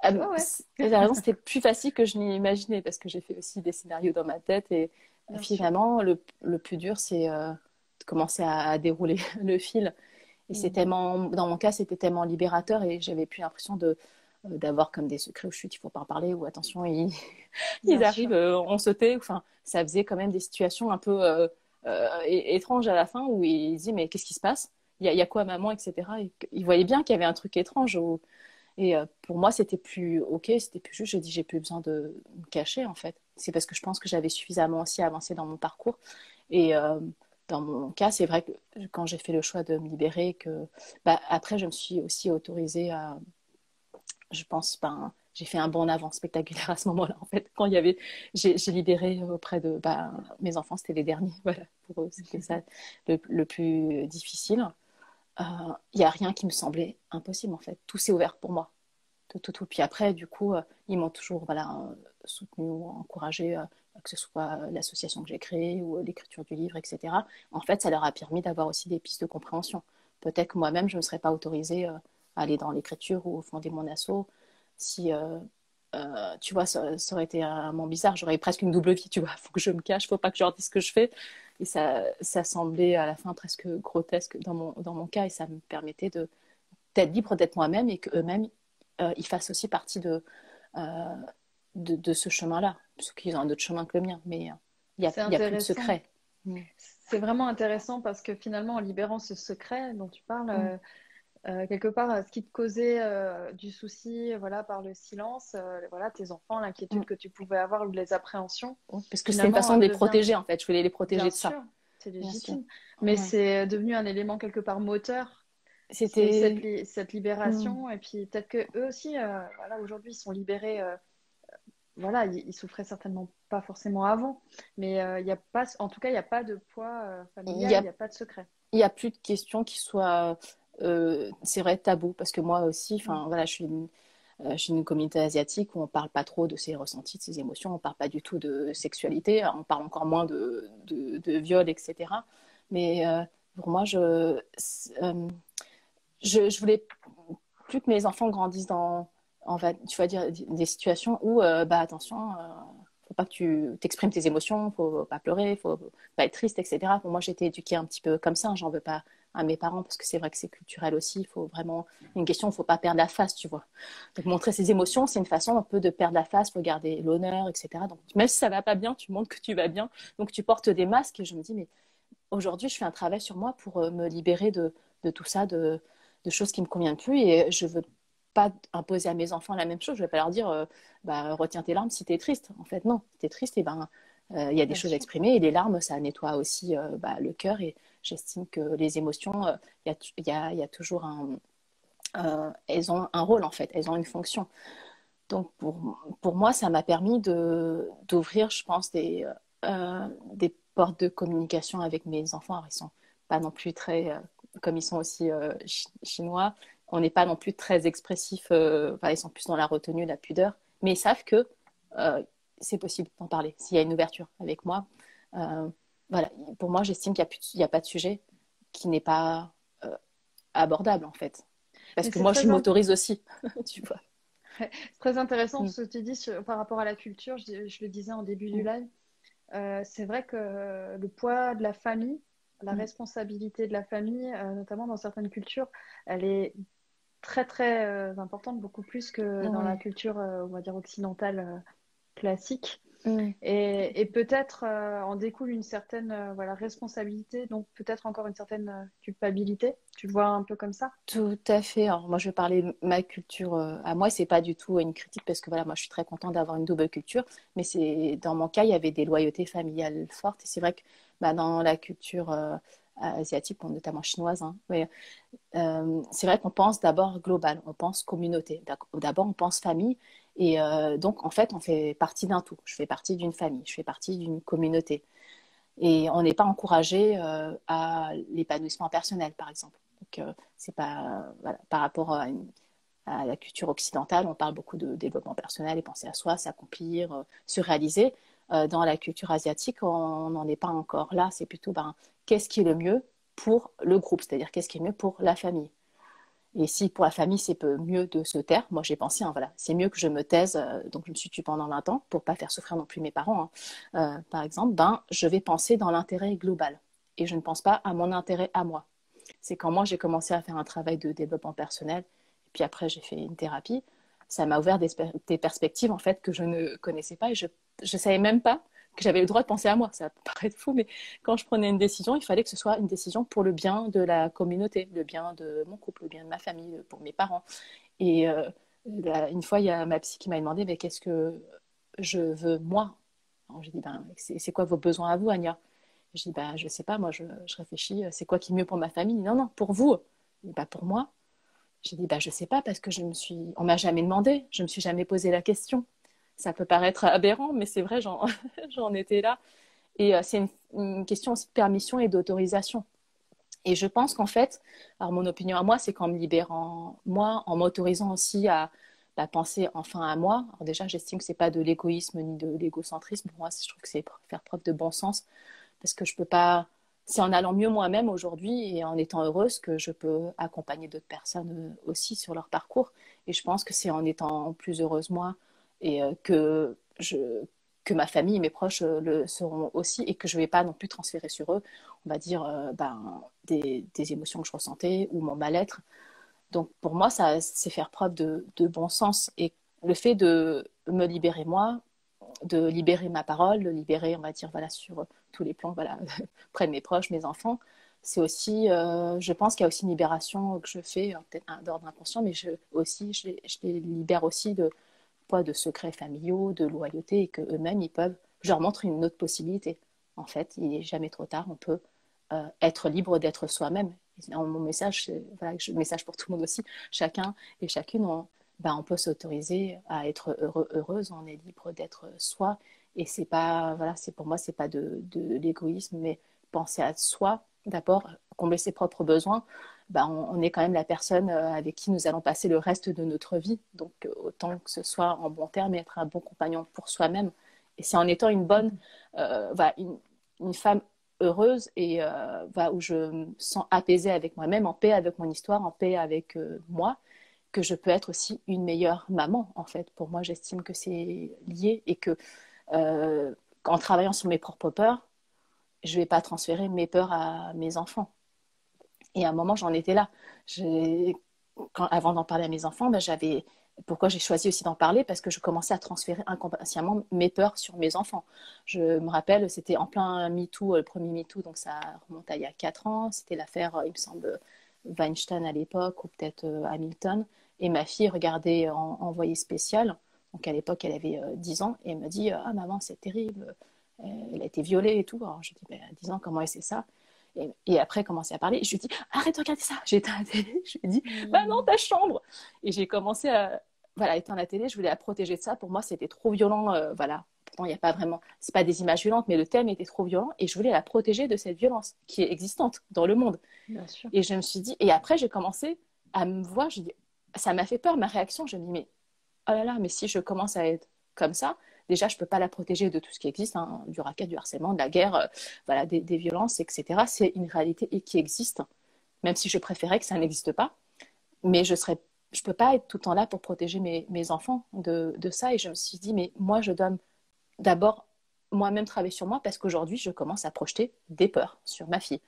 Tu vois, ouais, T'as raison, c'était plus facile que je n'imaginais parce que j'ai fait aussi des scénarios dans ma tête et bien sûr. finalement, le plus dur, c'est de commencer à dérouler le fil. Et c'est Mhm. tellement, dans mon cas, c'était tellement libérateur et j'avais plus l'impression d'avoir comme des secrets où chut, il faut pas en parler ou attention, ils Bien arrivent, sûr. on sautait. Enfin, ça faisait quand même des situations un peu étranges à la fin où ils disaient mais qu'est-ce qui se passe? Il y a quoi maman, etc. Et ils voyaient bien qu'il y avait un truc étrange. Et pour moi, c'était plus ok, c'était plus juste. J'ai dit j'ai plus besoin de me cacher en fait. C'est parce que je pense que j'avais suffisamment aussi avancé dans mon parcours. Et dans mon cas, c'est vrai que quand j'ai fait le choix de me libérer, après je me suis aussi autorisée à, je pense, j'ai fait un bond en avant spectaculaire à ce moment-là. En fait, quand j'ai libéré auprès de mes enfants, c'était les derniers. Voilà, pour eux, c'était ça le plus difficile. Il n'y a rien qui me semblait impossible en fait. Tout s'est ouvert pour moi. Tout. Puis après, du coup, ils m'ont toujours soutenu ou encouragé, que ce soit l'association que j'ai créée ou l'écriture du livre, etc. En fait, ça leur a permis d'avoir aussi des pistes de compréhension. Peut-être que moi-même, je ne me serais pas autorisée à aller dans l'écriture ou fonder mon asso si, tu vois, ça aurait été un moment bizarre. J'aurais presque une double vie, tu vois. Il faut que je me cache, il ne faut pas que je leur dise ce que je fais. Et ça semblait à la fin presque grotesque dans mon cas et ça me permettait d'être libre d'être moi-même et qu'eux-mêmes ils fassent aussi partie euh, de ce chemin-là. Parce qu'ils ont un autre chemin que le mien, mais C'est il y a plus de intéressant. secret. Mm. C'est vraiment intéressant parce que finalement, en libérant ce secret dont tu parles, Mm. quelque part, ce qui te causait du souci, voilà, par le silence, voilà, tes enfants, Mm. l'inquiétude que tu pouvais avoir ou les appréhensions, Parce que c'était une finalement, façon de les devient, protéger, en fait. Je voulais les bien protéger de ça. sûr, c'est Bien sûr. légitime, mais Ouais. c'est devenu un élément quelque part moteur. C'est cette, C'était. cette Mm. libération, et puis peut-être que eux aussi, voilà, aujourd'hui, ils sont libérés. Voilà, ils souffraient certainement pas forcément avant, mais il y a pas, en tout cas, il n'y a pas de poids Il y familial, il a, n'y a pas de secret. il y a plus de questions qui soient, c'est vrai, tabou. Parce que moi aussi, Mm. enfin, voilà, je suis une communauté asiatique où on parle pas trop de ses ressentis, de ses émotions, on parle pas du tout de sexualité, on parle encore moins de viol, etc. Mais pour moi, je voulais plus que mes enfants grandissent tu vas dire, des situations où, attention, faut pas que tu t'exprimes tes émotions, faut pas pleurer, faut pas être triste, etc. Pour moi, j'ai été éduquée un petit peu comme ça, j'en veux pas à mes parents parce que c'est vrai que c'est culturel aussi. Il faut vraiment une question, il faut pas perdre la face, tu vois. Donc montrer ses émotions, c'est une façon un peu de perdre la face, faut garder l'honneur, etc. Donc même si ça va pas bien, tu montres que tu vas bien. Donc tu portes des masques et je me dis mais aujourd'hui, je fais un travail sur moi pour me libérer de tout ça, de choses qui ne me conviennent plus. Et je ne veux pas imposer à mes enfants la même chose. Je ne vais pas leur dire, retiens tes larmes si tu es triste. En fait, non, si tu es triste, et il y a des Bien choses à sûr. exprimer. Et les larmes, ça nettoie aussi le cœur. Et j'estime que les émotions, il y a toujours elles ont un rôle en fait, elles ont une fonction. Donc pour moi, ça m'a permis d'ouvrir, je pense, des portes de communication avec mes enfants. Alors, ils sont pas non plus très, comme ils sont aussi chinois, on n'est pas non plus très expressifs. Enfin, ils sont plus dans la retenue, la pudeur, mais ils savent que euh, c'est possible d'en parler s'il y a une ouverture avec moi. Euh, voilà, pour moi, j'estime qu'il n'y a pas de sujet qui n'est pas abordable en fait. Parce Mais que moi, je m'autorise aussi, tu vois. c'est très intéressant Mm, ce que tu dis par rapport à la culture. Je le disais en début du mm, live. C'est vrai que le poids de la famille, la mm. responsabilité de la famille, notamment dans certaines cultures, elle est très très importante, beaucoup plus que dans la Oui. culture, on va dire, occidentale classique. Mm. Et peut-être en découle une certaine voilà, responsabilité, donc peut-être encore une certaine culpabilité. Tu le vois un peu comme ça? Tout à fait. Alors, moi, je vais parler de ma culture à moi. C'est pas du tout une critique parce que voilà, moi, je suis très contente d'avoir une double culture. Mais c'est dans mon cas, il y avait des loyautés familiales fortes. Et c'est vrai que bah, dans la culture asiatique, bon, notamment chinoise, hein, mais, c'est vrai qu'on pense d'abord global, on pense communauté. D'abord, on pense famille. Et donc, en fait, on fait partie d'un tout. Je fais partie d'une famille, je fais partie d'une communauté. Et on n'est pas encouragé à l'épanouissement personnel, par exemple. Donc, c'est pas voilà, par rapport à la culture occidentale, on parle beaucoup de développement personnel et penser à soi, s'accomplir, se réaliser. Dans la culture asiatique, on n'en est pas encore là. C'est plutôt ben, qu'est-ce qui est le mieux pour le groupe, c'est-à-dire qu'est-ce qui est mieux pour la famille. Et si pour la famille, c'est peu mieux de se taire, moi j'ai pensé, hein, voilà, c'est mieux que je me taise, donc je me suis tue pendant 20 ans pour pas faire souffrir non plus mes parents, hein. Par exemple, ben, je vais penser dans l'intérêt global et je ne pense pas à mon intérêt à moi. C'est quand moi j'ai commencé à faire un travail de développement personnel, et puis après j'ai fait une thérapie, ça m'a ouvert des perspectives en fait que je ne connaissais pas et je ne savais même pas que j'avais le droit de penser à moi. Ça peut paraître fou, mais quand je prenais une décision, il fallait que ce soit une décision pour le bien de la communauté, le bien de mon couple, le bien de ma famille, pour mes parents. Et une fois, il y a ma psy qui m'a demandé, mais qu'est-ce que je veux moi? Alors, j'ai dit, ben, c'est quoi vos besoins à vous, Anya? Je dis, ben, je sais pas, moi, je réfléchis, c'est quoi qui est mieux pour ma famille? Non, non, pour vous. Et ben, pour moi, j'ai dit, ben, je sais pas, parce que on m'a jamais demandé, je me suis jamais posé la question. Ça peut paraître aberrant, mais c'est vrai, j'en étais là. Et c'est une question aussi de permission et d'autorisation. Et je pense qu'en fait, alors mon opinion à moi, c'est qu'en me libérant, moi, en m'autorisant aussi à penser enfin à moi, alors déjà, j'estime que c'est pas de l'égoïsme ni de l'égocentrisme. Pour moi, je trouve que c'est faire preuve de bon sens parce que je peux pas. C'est en allant mieux moi-même aujourd'hui et en étant heureuse que je peux accompagner d'autres personnes aussi sur leur parcours. Et je pense que c'est en étant plus heureuse moi et que ma famille et mes proches le seront aussi et que je ne vais pas non plus transférer sur eux, on va dire, des émotions que je ressentais ou mon mal-être. Donc pour moi, ça, c'est faire preuve de bon sens. Et le fait de me libérer moi, de libérer ma parole, de libérer, on va dire, voilà, sur tous les plans, voilà, près de mes proches, mes enfants. C'est aussi, je pense qu'il y a aussi une libération que je fais, peut-être d'ordre inconscient, mais je les libère aussi de secrets familiaux, de loyauté, et qu'eux-mêmes, je leur montre une autre possibilité. En fait, il n'est jamais trop tard, on peut être libre d'être soi-même. Mon message, voilà, message pour tout le monde aussi, chacun et chacune, on peut s'autoriser à être heureuse, on est libre d'être soi. Et c'est pas, voilà, c'est pour moi, c'est pas de l'égoïsme, mais penser à soi, d'abord, combler ses propres besoins. On est quand même la personne avec qui nous allons passer le reste de notre vie. Donc, autant que ce soit en bon terme et être un bon compagnon pour soi-même. Et c'est en étant une femme heureuse et où je me sens apaisée avec moi-même, en paix avec mon histoire, en paix avec moi, que je peux être aussi une meilleure maman, en fait. Pour moi, j'estime que c'est lié et que en travaillant sur mes propres peurs, je ne vais pas transférer mes peurs à mes enfants. Et à un moment, j'en étais là. Avant d'en parler à mes enfants, pourquoi j'ai choisi aussi d'en parler? Parce que je commençais à transférer inconsciemment mes peurs sur mes enfants. Je me rappelle, c'était en plein MeToo, le premier MeToo, donc ça remonte à il y a 4 ans. C'était l'affaire, il me semble, Weinstein à l'époque, ou peut-être Hamilton. Et ma fille regardait en envoyé spécial. Donc à l'époque, elle avait 10 ans. Et elle me dit, ah maman, c'est terrible. Elle a été violée et tout. Alors je dis, à 10 ans, comment est-ce ça? Et après, commencer à parler. Et je lui dis, arrête de regarder ça. J'ai éteint la télé. Je lui ai dit, bah non, Mm. ta chambre. Et j'ai commencé à, voilà, éteindre la télé. Je voulais la protéger de ça. Pour moi, c'était trop violent. Voilà. Pourtant, il n'y a pas vraiment, c'est pas des images violentes, mais le thème était trop violent. Et je voulais la protéger de cette violence qui est existante dans le monde. Bien sûr. Et je me suis dit, et après, j'ai commencé à me voir. Je dis, ça m'a fait peur, ma réaction. Je me dis, mais oh là là, mais si je commence à être comme ça, déjà, je ne peux pas la protéger de tout ce qui existe, hein, du racket, du harcèlement, de la guerre, voilà, des violences, etc. C'est une réalité qui existe, même si je préférais que ça n'existe pas. Mais je ne peux pas être tout le temps là pour protéger mes enfants de ça. Et je me suis dit, mais moi, je dois d'abord moi-même travailler sur moi parce qu'aujourd'hui, je commence à projeter des peurs sur ma fille.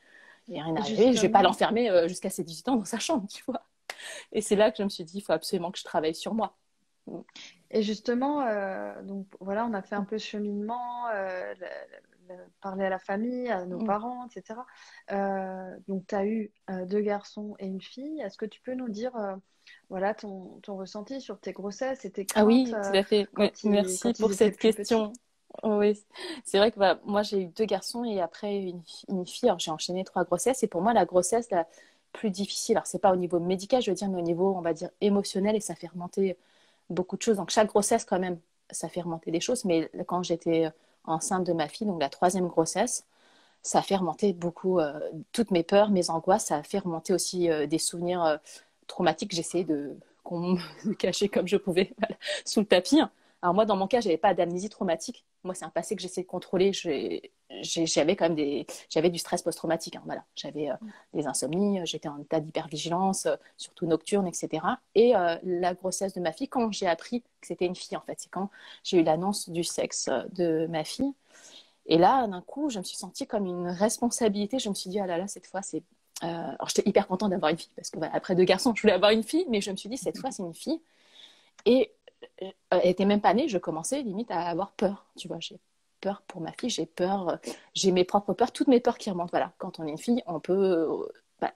Il n'y a rien à Et arriver, je ne vais pas justement, l'enfermer jusqu'à ses 18 ans dans sa chambre, tu vois. Et c'est là que je me suis dit, il faut absolument que je travaille sur moi. et justement, donc voilà, on a fait un peu ce cheminement, parler à la famille, à nos parents, etc. Donc, tu as eu deux garçons et une fille. Est-ce que tu peux nous dire, voilà, ton ressenti sur tes grossesses et tes Ah craintes oui, tout à fait. Oui, merci quand ils pour étaient cette plus petits? question. Oui, c'est vrai que bah, moi j'ai eu deux garçons et après une fille. Alors j'ai enchaîné trois grossesses et pour moi la grossesse la plus difficile, alors c'est pas au niveau médical, je veux dire, mais au niveau on va dire émotionnel et ça fait remonter beaucoup de choses. Donc chaque grossesse quand même, ça fait remonter des choses. Mais quand j'étais enceinte de ma fille, donc la troisième grossesse, ça a fait remonter beaucoup toutes mes peurs, mes angoisses. Ça a fait remonter aussi des souvenirs traumatiques que j'essayais de qu'on me cachait comme je pouvais voilà, sous le tapis. Alors moi, dans mon cas, j'avais pas d'amnésie traumatique. Moi, c'est un passé que j'essayais de contrôler. J'avais quand même j'avais du stress post-traumatique. Hein, voilà. J'avais des insomnies, j'étais en état d'hypervigilance, surtout nocturne, etc. Et la grossesse de ma fille, quand j'ai appris que c'était une fille, en fait, c'est quand j'ai eu l'annonce du sexe de ma fille. Et là, d'un coup, je me suis sentie comme une responsabilité. Je me suis dit, ah là là, cette fois, c'est. Alors, j'étais hyper contente d'avoir une fille, parce que voilà, après deux garçons, je voulais avoir une fille, mais je me suis dit, cette fois, c'est une fille. Et elle était même pas née, je commençais limite à avoir peur. Tu vois, j'ai peur pour ma fille, j'ai peur, j'ai mes propres peurs, toutes mes peurs qui remontent. Voilà, quand on est une fille, on peut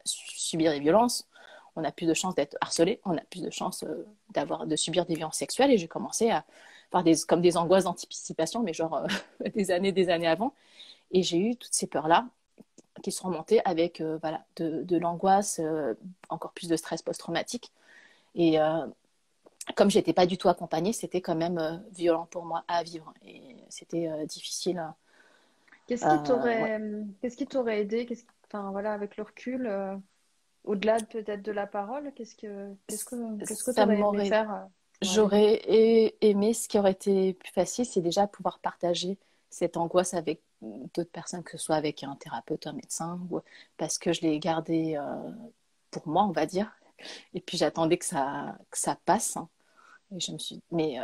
subir des violences, on a plus de chances d'être harcelé, on a plus de chances de subir des violences sexuelles. Et j'ai commencé à avoir comme des angoisses d'anticipation, mais genre des années avant. Et j'ai eu toutes ces peurs-là qui sont remontées avec voilà, de l'angoisse, encore plus de stress post-traumatique. Et comme j'étais pas du tout accompagnée, c'était quand même violent pour moi à vivre. Et c'était difficile. Ouais. Qu'est-ce qui t'aurait aidé? Enfin, voilà, avec le recul, au-delà peut-être de la parole, qu'est-ce que Ça t'aurais aimé m'aurait, faire pour aller mieux? j'aurais aimé, ce qui aurait été plus facile, c'est déjà pouvoir partager cette angoisse avec d'autres personnes, que ce soit avec un thérapeute, un médecin, parce que je l'ai gardé pour moi, on va dire. Et puis j'attendais que ça passe. Hein. Et mais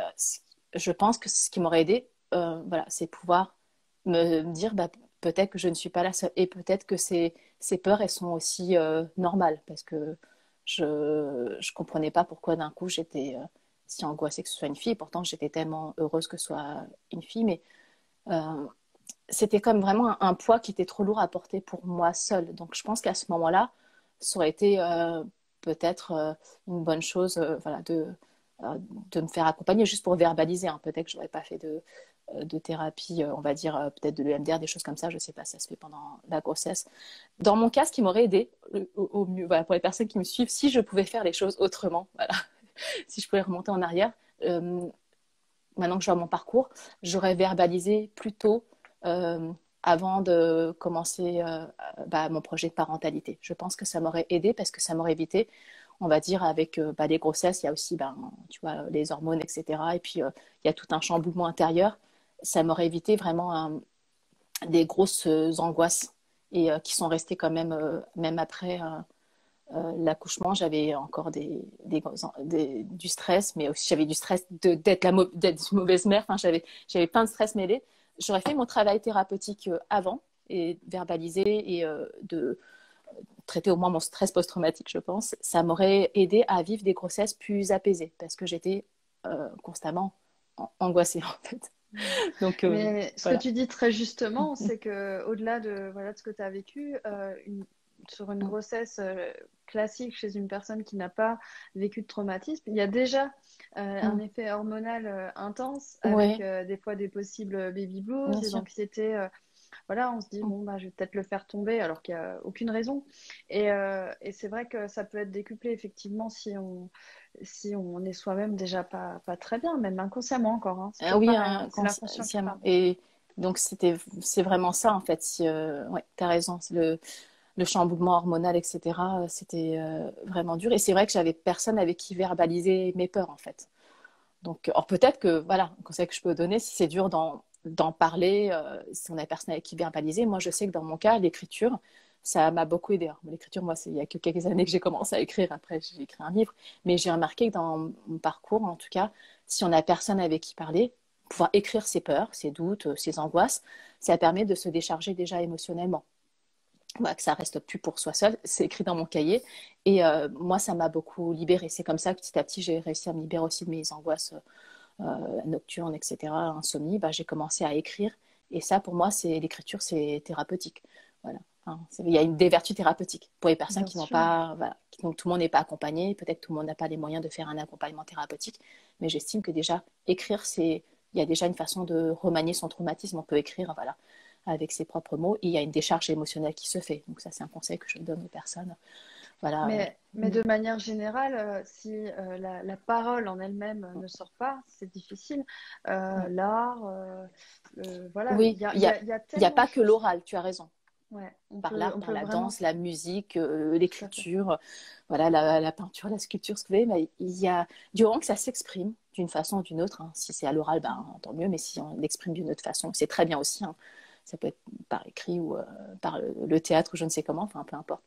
je pense que ce qui m'aurait aidé, voilà, c'est pouvoir me dire, bah, peut-être que je ne suis pas la seule, et peut-être que ces peurs, elles sont aussi normales, parce que je comprenais pas pourquoi d'un coup j'étais si angoissée que ce soit une fille. Pourtant, j'étais tellement heureuse que ce soit une fille, mais euh, c'était comme vraiment un poids qui était trop lourd à porter pour moi seule. Donc, je pense qu'à ce moment-là, ça aurait été peut-être une bonne chose, voilà, de me faire accompagner juste pour verbaliser. Hein. Peut-être que je n'aurais pas fait de thérapie, on va dire peut-être de l'EMDR, des choses comme ça. Je ne sais pas, ça se fait pendant la grossesse. Dans mon cas, ce qui m'aurait aidé au mieux, voilà, pour les personnes qui me suivent, si je pouvais faire les choses autrement, voilà, si je pouvais remonter en arrière. Maintenant que je vois mon parcours, j'aurais verbalisé plus tôt avant de commencer mon projet de parentalité. Je pense que ça m'aurait aidé parce que ça m'aurait évité, on va dire, avec les grossesses, il y a aussi tu vois, les hormones, etc. Et puis, il y a tout un chamboulement intérieur. Ça m'aurait évité vraiment des grosses angoisses et qui sont restées quand même, même après l'accouchement, j'avais encore du stress, mais aussi j'avais du stress d'être une mauvaise mère. Enfin, j'avais plein de stress mêlés. J'aurais fait mon travail thérapeutique avant et verbalisé et de traiter au moins mon stress post-traumatique, je pense. Ça m'aurait aidé à vivre des grossesses plus apaisées parce que j'étais constamment angoissée en fait. Donc Mais ce que voilà. tu dis très justement, c'est que au-delà de, voilà, de ce que tu as vécu, sur une grossesse classique chez une personne qui n'a pas vécu de traumatisme, il y a déjà un effet hormonal intense avec Ouais, des fois des possibles baby blues, bien des sûr. anxiétés voilà, on se dit, bon, bah, je vais peut-être le faire tomber alors qu'il n'y a aucune raison. Et c'est vrai que ça peut être décuplé, effectivement, si on est soi-même déjà pas très bien, même inconsciemment encore, hein. C'est Ah peut-être oui, pareil, hein, c'est l'inconscient qui parle. et donc c'est vraiment ça en fait. Si, ouais, t'as raison. Le chamboulement hormonal, etc. C'était vraiment dur. Et c'est vrai que j'avais personne avec qui verbaliser mes peurs en fait. Donc, or peut-être que, voilà, un conseil que je peux donner, si c'est dur d'en parler, si on a personne avec qui verbaliser, moi je sais que dans mon cas, l'écriture, ça m'a beaucoup aidé. Alors, l'écriture, moi, il y a que quelques années que j'ai commencé à écrire, après j'ai écrit un livre, mais j'ai remarqué que dans mon parcours, en tout cas, si on a personne avec qui parler, pouvoir écrire ses peurs, ses doutes, ses angoisses, ça permet de se décharger déjà émotionnellement. Bah, que ça reste plus pour soi seul, c'est écrit dans mon cahier et moi ça m'a beaucoup libérée. C'est comme ça que petit à petit j'ai réussi à me libérer aussi de mes angoisses nocturnes, etc., insomnie. Bah, j'ai commencé à écrire et ça pour moi c'est l'écriture, c'est thérapeutique. Voilà. Hein, il y a des vertus thérapeutiques pour les personnes Bien qui n'ont sûr. pas, voilà, donc tout le monde n'est pas accompagné, peut-être tout le monde n'a pas les moyens de faire un accompagnement thérapeutique, mais j'estime que déjà écrire il y a déjà une façon de remanier son traumatisme. On peut écrire, voilà, avec ses propres mots, et il y a une décharge émotionnelle qui se fait. Donc ça, c'est un conseil que je donne aux personnes. Voilà. Mais de manière générale, si la parole en elle-même ne sort pas, c'est difficile. L'art, voilà, Oui, il y a il y a tellement de pas que choses. l'oral, tu as raison. Ouais, Par l'art, on par peut la vraiment, danse, la musique, tout à fait. l'écriture, voilà, la peinture, la sculpture, ce que vous voulez, mais il y a, du moment que ça s'exprime d'une façon ou d'une autre, hein, si c'est à l'oral, ben, tant mieux, mais si on l'exprime d'une autre façon, c'est très bien aussi. Hein. Ça peut être par écrit ou par le théâtre ou je ne sais comment, enfin peu importe,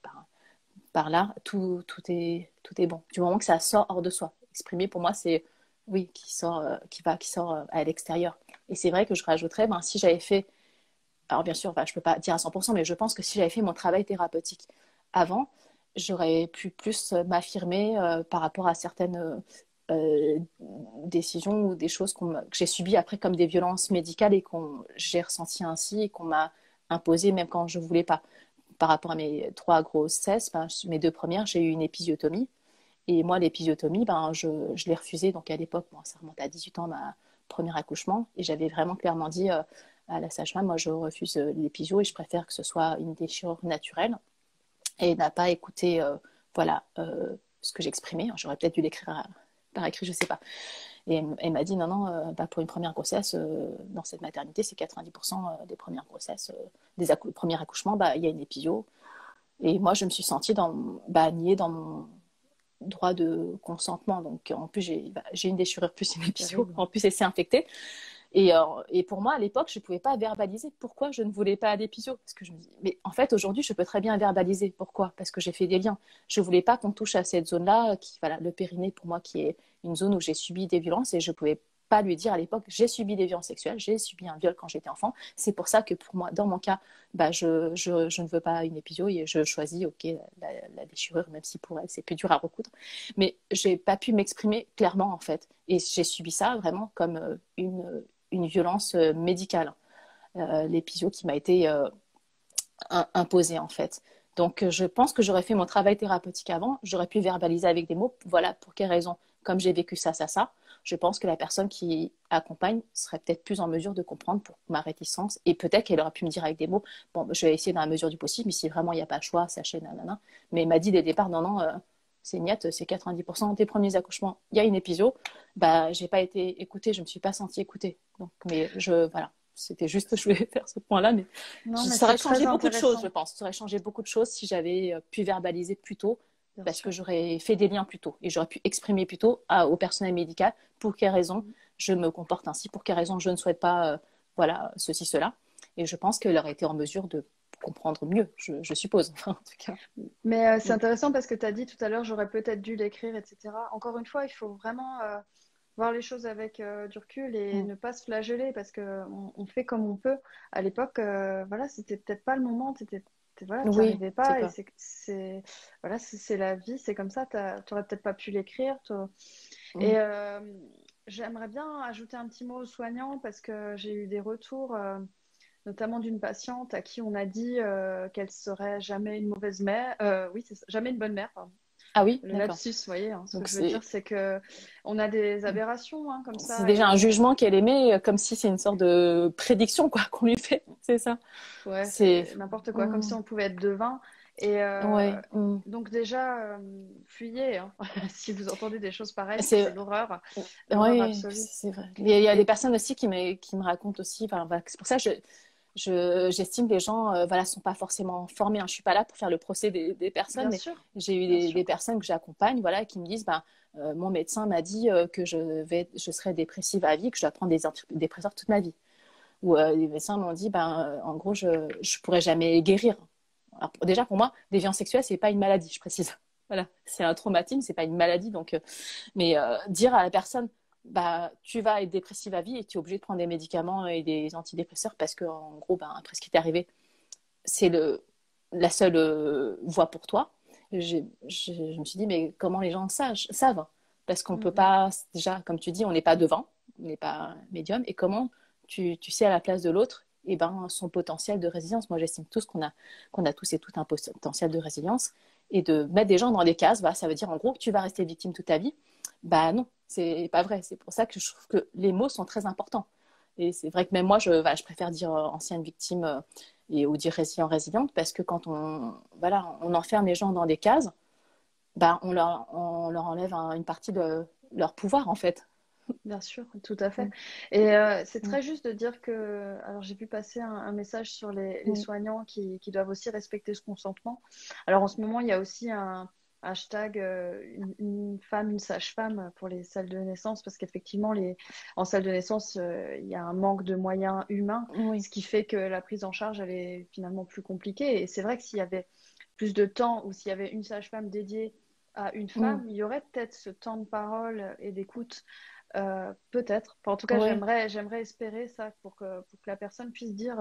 par là, tout est bon. Du moment que ça sort hors de soi. Exprimer, pour moi, c'est, oui, qui sort à l'extérieur. Et c'est vrai que je rajouterais, ben, si j'avais fait, alors bien sûr, ben, je ne peux pas dire à 100%, mais je pense que si j'avais fait mon travail thérapeutique avant, j'aurais pu plus m'affirmer par rapport à certaines décisions ou des choses que j'ai subies après comme des violences médicales et que j'ai ressenti ainsi et qu'on m'a imposé même quand je ne voulais pas par rapport à mes 3 grossesses, ben, mes 2 premières, j'ai eu une épisiotomie. Et moi, l'épisiotomie, ben, je l'ai refusée. Donc à l'époque, bon, ça remonte à 18 ans, ma premier accouchement. Et j'avais vraiment clairement dit à la sage-femme, moi, je refuse l'épisio et je préfère que ce soit une déchirure naturelle. Et n'a pas écouté voilà, ce que j'exprimais. J'aurais peut-être dû l'écrire par écrit, je ne sais pas. Et elle m'a dit non, non, bah, pour une première grossesse, dans cette maternité, c'est 90% des premières grossesses, premiers accouchements, bah, il y a une épisio. Et moi, je me suis sentie niée dans mon droit de consentement. Donc, en plus, j'ai une déchirure plus une épisio. Terrible. En plus, elle s'est infectée. Et pour moi, à l'époque, je ne pouvais pas verbaliser pourquoi je ne voulais pas d'épisio. Parce que je me dis, mais en fait, aujourd'hui, je peux très bien verbaliser. Pourquoi? Parce que j'ai fait des liens. Je ne voulais pas qu'on touche à cette zone-là, voilà, le périnée, pour moi, qui est une zone où j'ai subi des violences et je ne pouvais pas lui dire à l'époque, j'ai subi des violences sexuelles, j'ai subi un viol quand j'étais enfant. C'est pour ça que pour moi, dans mon cas, bah, je ne veux pas une épisio et je choisis, ok, la déchirure, même si pour elle, c'est plus dur à recoudre. Mais je n'ai pas pu m'exprimer clairement, en fait. Et j'ai subi ça vraiment comme une violence médicale, l'épisio qui m'a été imposée en fait. Donc je pense que j'aurais fait mon travail thérapeutique avant, j'aurais pu verbaliser avec des mots, voilà pour quelle raison, comme j'ai vécu ça, je pense que la personne qui accompagne serait peut-être plus en mesure de comprendre pour ma réticence et peut-être qu'elle aurait pu me dire avec des mots, bon, je vais essayer dans la mesure du possible, mais si vraiment il n'y a pas de choix, sachez, nanana. Mais elle m'a dit dès le départ, non, non, c'est niette, c'est 90% des premiers accouchements, il y a une épisio. Bah, j'ai pas été écoutée, je me suis pas sentie écoutée. Donc, mais voilà, c'était juste, je voulais faire ce point-là, mais Non, mais ça c'est aurait très changé beaucoup de choses, je intéressant, pense. Ça aurait changé beaucoup de choses si j'avais pu verbaliser plus tôt, bien parce que sûr. j'aurais fait des liens plus tôt et j'aurais pu exprimer plus tôt au personnel médical pour quelles raisons je me comporte ainsi, pour quelles raisons je ne souhaite pas, voilà, ceci, cela. Et je pense qu'elle aurait été en mesure de comprendre mieux, je suppose, enfin, en tout cas. Mais c'est Mm. intéressant parce que tu as dit tout à l'heure, j'aurais peut-être dû l'écrire, etc. Encore une fois, il faut vraiment voir les choses avec du recul et Mm. ne pas se flageller parce que on fait comme on peut. À l'époque, voilà, c'était peut-être pas le moment, voilà, t'y Oui, arrivais c'est pas et pas. voilà, c'est la vie, c'est comme ça. T'aurais peut-être pas pu l'écrire. Et Mm. j'aimerais bien ajouter un petit mot aux soignants parce que j'ai eu des retours, notamment d'une patiente à qui on a dit qu'elle serait jamais une mauvaise mère, oui, c'est ça, jamais une bonne mère, pardon. Ah oui, Le d'accord. lapsus, vous voyez, hein. Ce que Donc je veux dire, c'est que on a des aberrations, hein, comme c'est ça, déjà un et jugement qu'elle émet, comme si c'est une sorte de prédiction quoi qu'on lui fait. C'est ça. ouais, C'est c'est n'importe quoi, comme si mm, on pouvait être devin. Et ouais. donc déjà, fuyez, hein. Si vous entendez des choses pareilles, c'est C'est l'horreur ouais, absolue. c'est vrai. Il y a des Et personnes aussi qui me racontent aussi. Enfin, voilà, c'est pour ça que j'estime que les gens voilà, sont pas forcément formés. Hein. Je suis pas là pour faire le procès des personnes, mais j'ai eu bien sûr, des personnes que j'accompagne voilà, qui me disent ben, mon médecin m'a dit que je serais dépressive à vie, que je dois prendre des antidépresseurs toute ma vie. Ou les médecins m'ont dit ben, en gros, je pourrais jamais guérir. Alors, déjà, pour moi, des violences sexuelles, c'est pas une maladie, je précise. Voilà, c'est un traumatisme, c'est pas une maladie. Donc, mais dire à la personne, bah, tu vas être dépressive à vie et tu es obligé de prendre des médicaments et des antidépresseurs parce que, en gros, ben, après ce qui t'est arrivé, c'est la seule voie pour toi. Je me suis dit, mais comment les gens savent? Parce qu'on peut mm, pas, déjà, comme tu dis, on n'est pas devant, on n'est pas médium. Et comment tu sais à la place de l'autre et ben, son potentiel de résilience. Moi, j'estime tous qu'on a tous et toutes un potentiel de résilience. Et de mettre des gens dans des cases, bah, ça veut dire en gros que tu vas rester victime toute ta vie. Bah non, c'est pas vrai. C'est pour ça que je trouve que les mots sont très importants. Et c'est vrai que même moi, je préfère dire ancienne victime ou dire résilient, résiliente, parce que quand on enferme les gens dans des cases, bah, on leur enlève une partie de leur pouvoir, en fait. bien sûr, tout à fait. Mm, Et c'est mm, très juste de dire que, alors j'ai pu passer un message sur les mm. soignants qui doivent aussi respecter ce consentement. Alors en ce moment, il y a aussi un hashtag une femme, une sage-femme pour les salles de naissance, parce qu'effectivement, en salle de naissance, il y a un manque de moyens humains, Oui, ce qui fait que la prise en charge, elle est finalement plus compliquée. Et c'est vrai que s'il y avait plus de temps ou s'il y avait une sage-femme dédiée à une mm, femme, il y aurait peut-être ce temps de parole et d'écoute. Peut-être. Enfin, en tout cas, oui, j'aimerais espérer ça pour que la personne puisse dire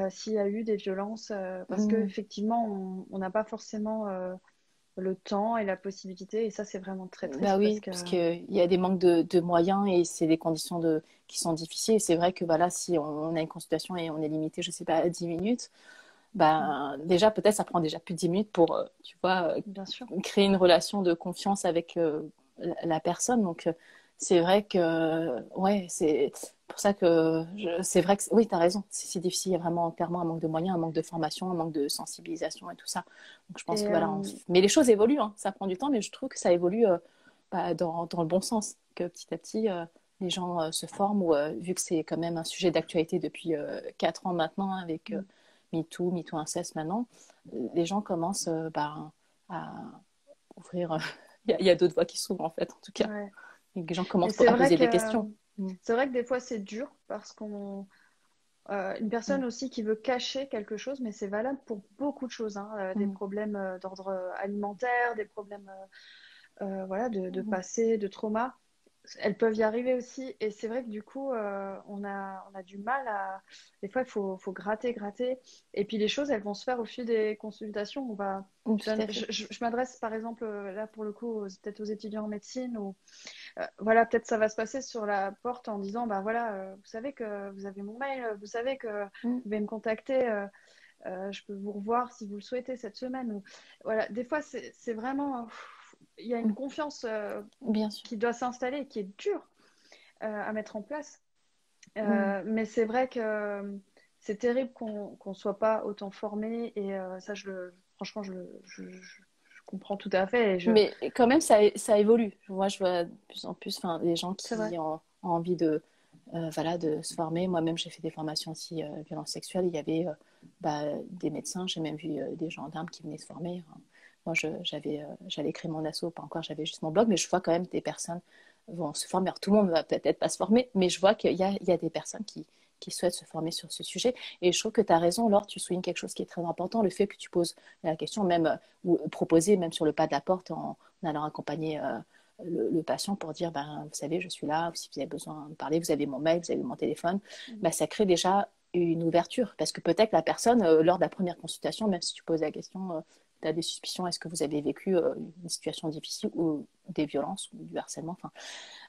s'il y a eu des violences, parce mm. qu'effectivement, on n'a pas forcément le temps et la possibilité, et ça, c'est vraiment très Bah triste parce oui, que, parce qu'il y a des manques de moyens et c'est des conditions qui sont difficiles. Et c'est vrai que bah, là, si on a une consultation et on est limité, je sais pas, à 10 minutes, bah, déjà, peut-être, ça prend déjà plus de 10 minutes pour, tu vois, bien sûr. créer une relation de confiance avec la personne. Donc, c'est vrai que, ouais, c'est pour ça que c'est vrai que, oui, tu as raison, c'est difficile. Il y a vraiment clairement un manque de moyens, un manque de formation, un manque de sensibilisation et tout ça. Donc, je pense Et que, voilà, mais les choses évoluent, hein. Ça prend du temps, mais je trouve que ça évolue bah, dans le bon sens, que petit à petit, les gens se forment, ou vu que c'est quand même un sujet d'actualité depuis 4 ans maintenant, avec MeToo Inceste maintenant, les gens commencent bah, à ouvrir. Il y a d'autres voies qui s'ouvrent en fait, en tout cas. ouais. Et les gens Et commencent à poser des questions. Mm. c'est vrai que des fois, c'est dur parce qu'on une Mm. personne aussi qui veut cacher quelque chose, mais c'est valable pour beaucoup de choses, hein, des Mm. problèmes d'ordre alimentaire, des problèmes voilà, de Mm. passé, de trauma. Elles peuvent y arriver aussi. Et c'est vrai que du coup, on a du mal à. Des fois, faut gratter, gratter. Et puis les choses, elles vont se faire au fil des consultations. Mm, tout à fait. Je m'adresse par exemple, là pour le coup, peut-être aux étudiants en médecine, ou voilà, peut-être ça va se passer sur la porte en disant, bah voilà, vous savez que vous avez mon mail, vous savez que Mm. vous pouvez me contacter. Je peux vous revoir si vous le souhaitez cette semaine. Ou... Voilà, des fois, c'est vraiment. Il y a une Mm. confiance Bien sûr. qui doit s'installer, qui est dure à mettre en place. Mm. Mais c'est vrai que c'est terrible qu'on ne soit pas autant formé. Et ça, franchement, je comprends tout à fait. Mais quand même, ça évolue. Moi, je vois de plus en plus enfin, des gens C'est vrai. qui ont envie voilà, de se former. Moi-même, j'ai fait des formations aussi violences sexuelles. Il y avait bah, des médecins, j'ai même vu des gendarmes qui venaient se former. Moi, j'allais créer mon asso, pas encore, j'avais juste mon blog, mais je vois quand même des personnes vont se former. Alors, tout le monde ne va peut-être pas se former, mais je vois qu'il y a des personnes qui souhaitent se former sur ce sujet. Et je trouve que tu as raison, Laure, tu soulignes quelque chose qui est très important, le fait que tu poses la question, même, ou proposer, même sur le pas de la porte, en allant accompagner le patient pour dire, ben, vous savez, je suis là, si vous avez besoin de parler, vous avez mon mail, vous avez mon téléphone, ben, ça crée déjà une ouverture. Parce que peut-être la personne, lors de la première consultation, même si tu poses la question, tu as des suspicions, est-ce que vous avez vécu une situation difficile ou des violences ou du harcèlement, enfin,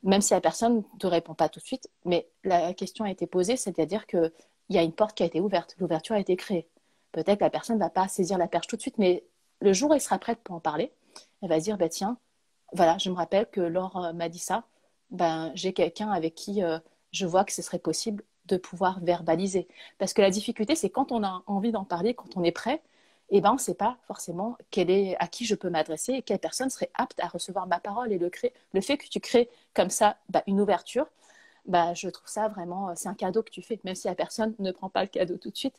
même si la personne ne te répond pas tout de suite, mais la question a été posée, c'est-à-dire qu'il y a une porte qui a été ouverte, l'ouverture a été créée. Peut-être que la personne ne va pas saisir la perche tout de suite, mais le jour où elle sera prête pour en parler, elle va se dire, bah, tiens, voilà, je me rappelle que Laure m'a dit ça, ben, j'ai quelqu'un avec qui je vois que ce serait possible de pouvoir verbaliser. Parce que la difficulté, c'est quand on a envie d'en parler, quand on est prêt, eh ben, on ne sait pas forcément à qui je peux m'adresser et quelle personne serait apte à recevoir ma parole. Et le fait que tu crées comme ça une ouverture, bah, je trouve ça vraiment, c'est un cadeau que tu fais, même si la personne ne prend pas le cadeau tout de suite.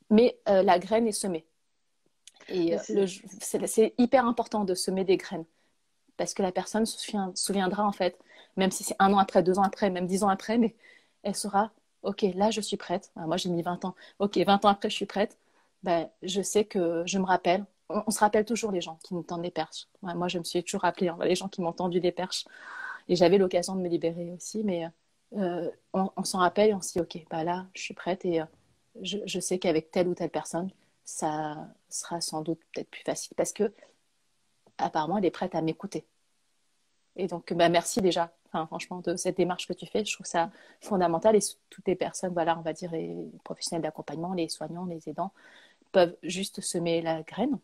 Mais la graine est semée. Et Mais c'est c'est hyper important de semer des graines parce que la personne souviendra en fait, même si c'est 1 an après, 2 ans après, même 10 ans après, mais elle saura, ok, là je suis prête. Alors, moi j'ai mis 20 ans, ok, 20 ans après je suis prête. Ben, je sais que je me rappelle. On se rappelle toujours les gens qui nous tendent des perches. Ouais, moi je me suis toujours rappelé les gens qui m'ont tendu des perches. Et j'avais l'occasion de me libérer aussi, mais on s'en rappelle et on se dit, ok, bah là je suis prête et je sais qu'avec telle ou telle personne, ça sera sans doute peut-être plus facile parce que apparemment elle est prête à m'écouter. Et donc, bah, merci déjà, enfin, franchement, de cette démarche que tu fais. Je trouve ça fondamental. Et toutes les personnes, voilà, on va dire, les professionnels d'accompagnement, les soignants, les aidants, peuvent juste semer la graine.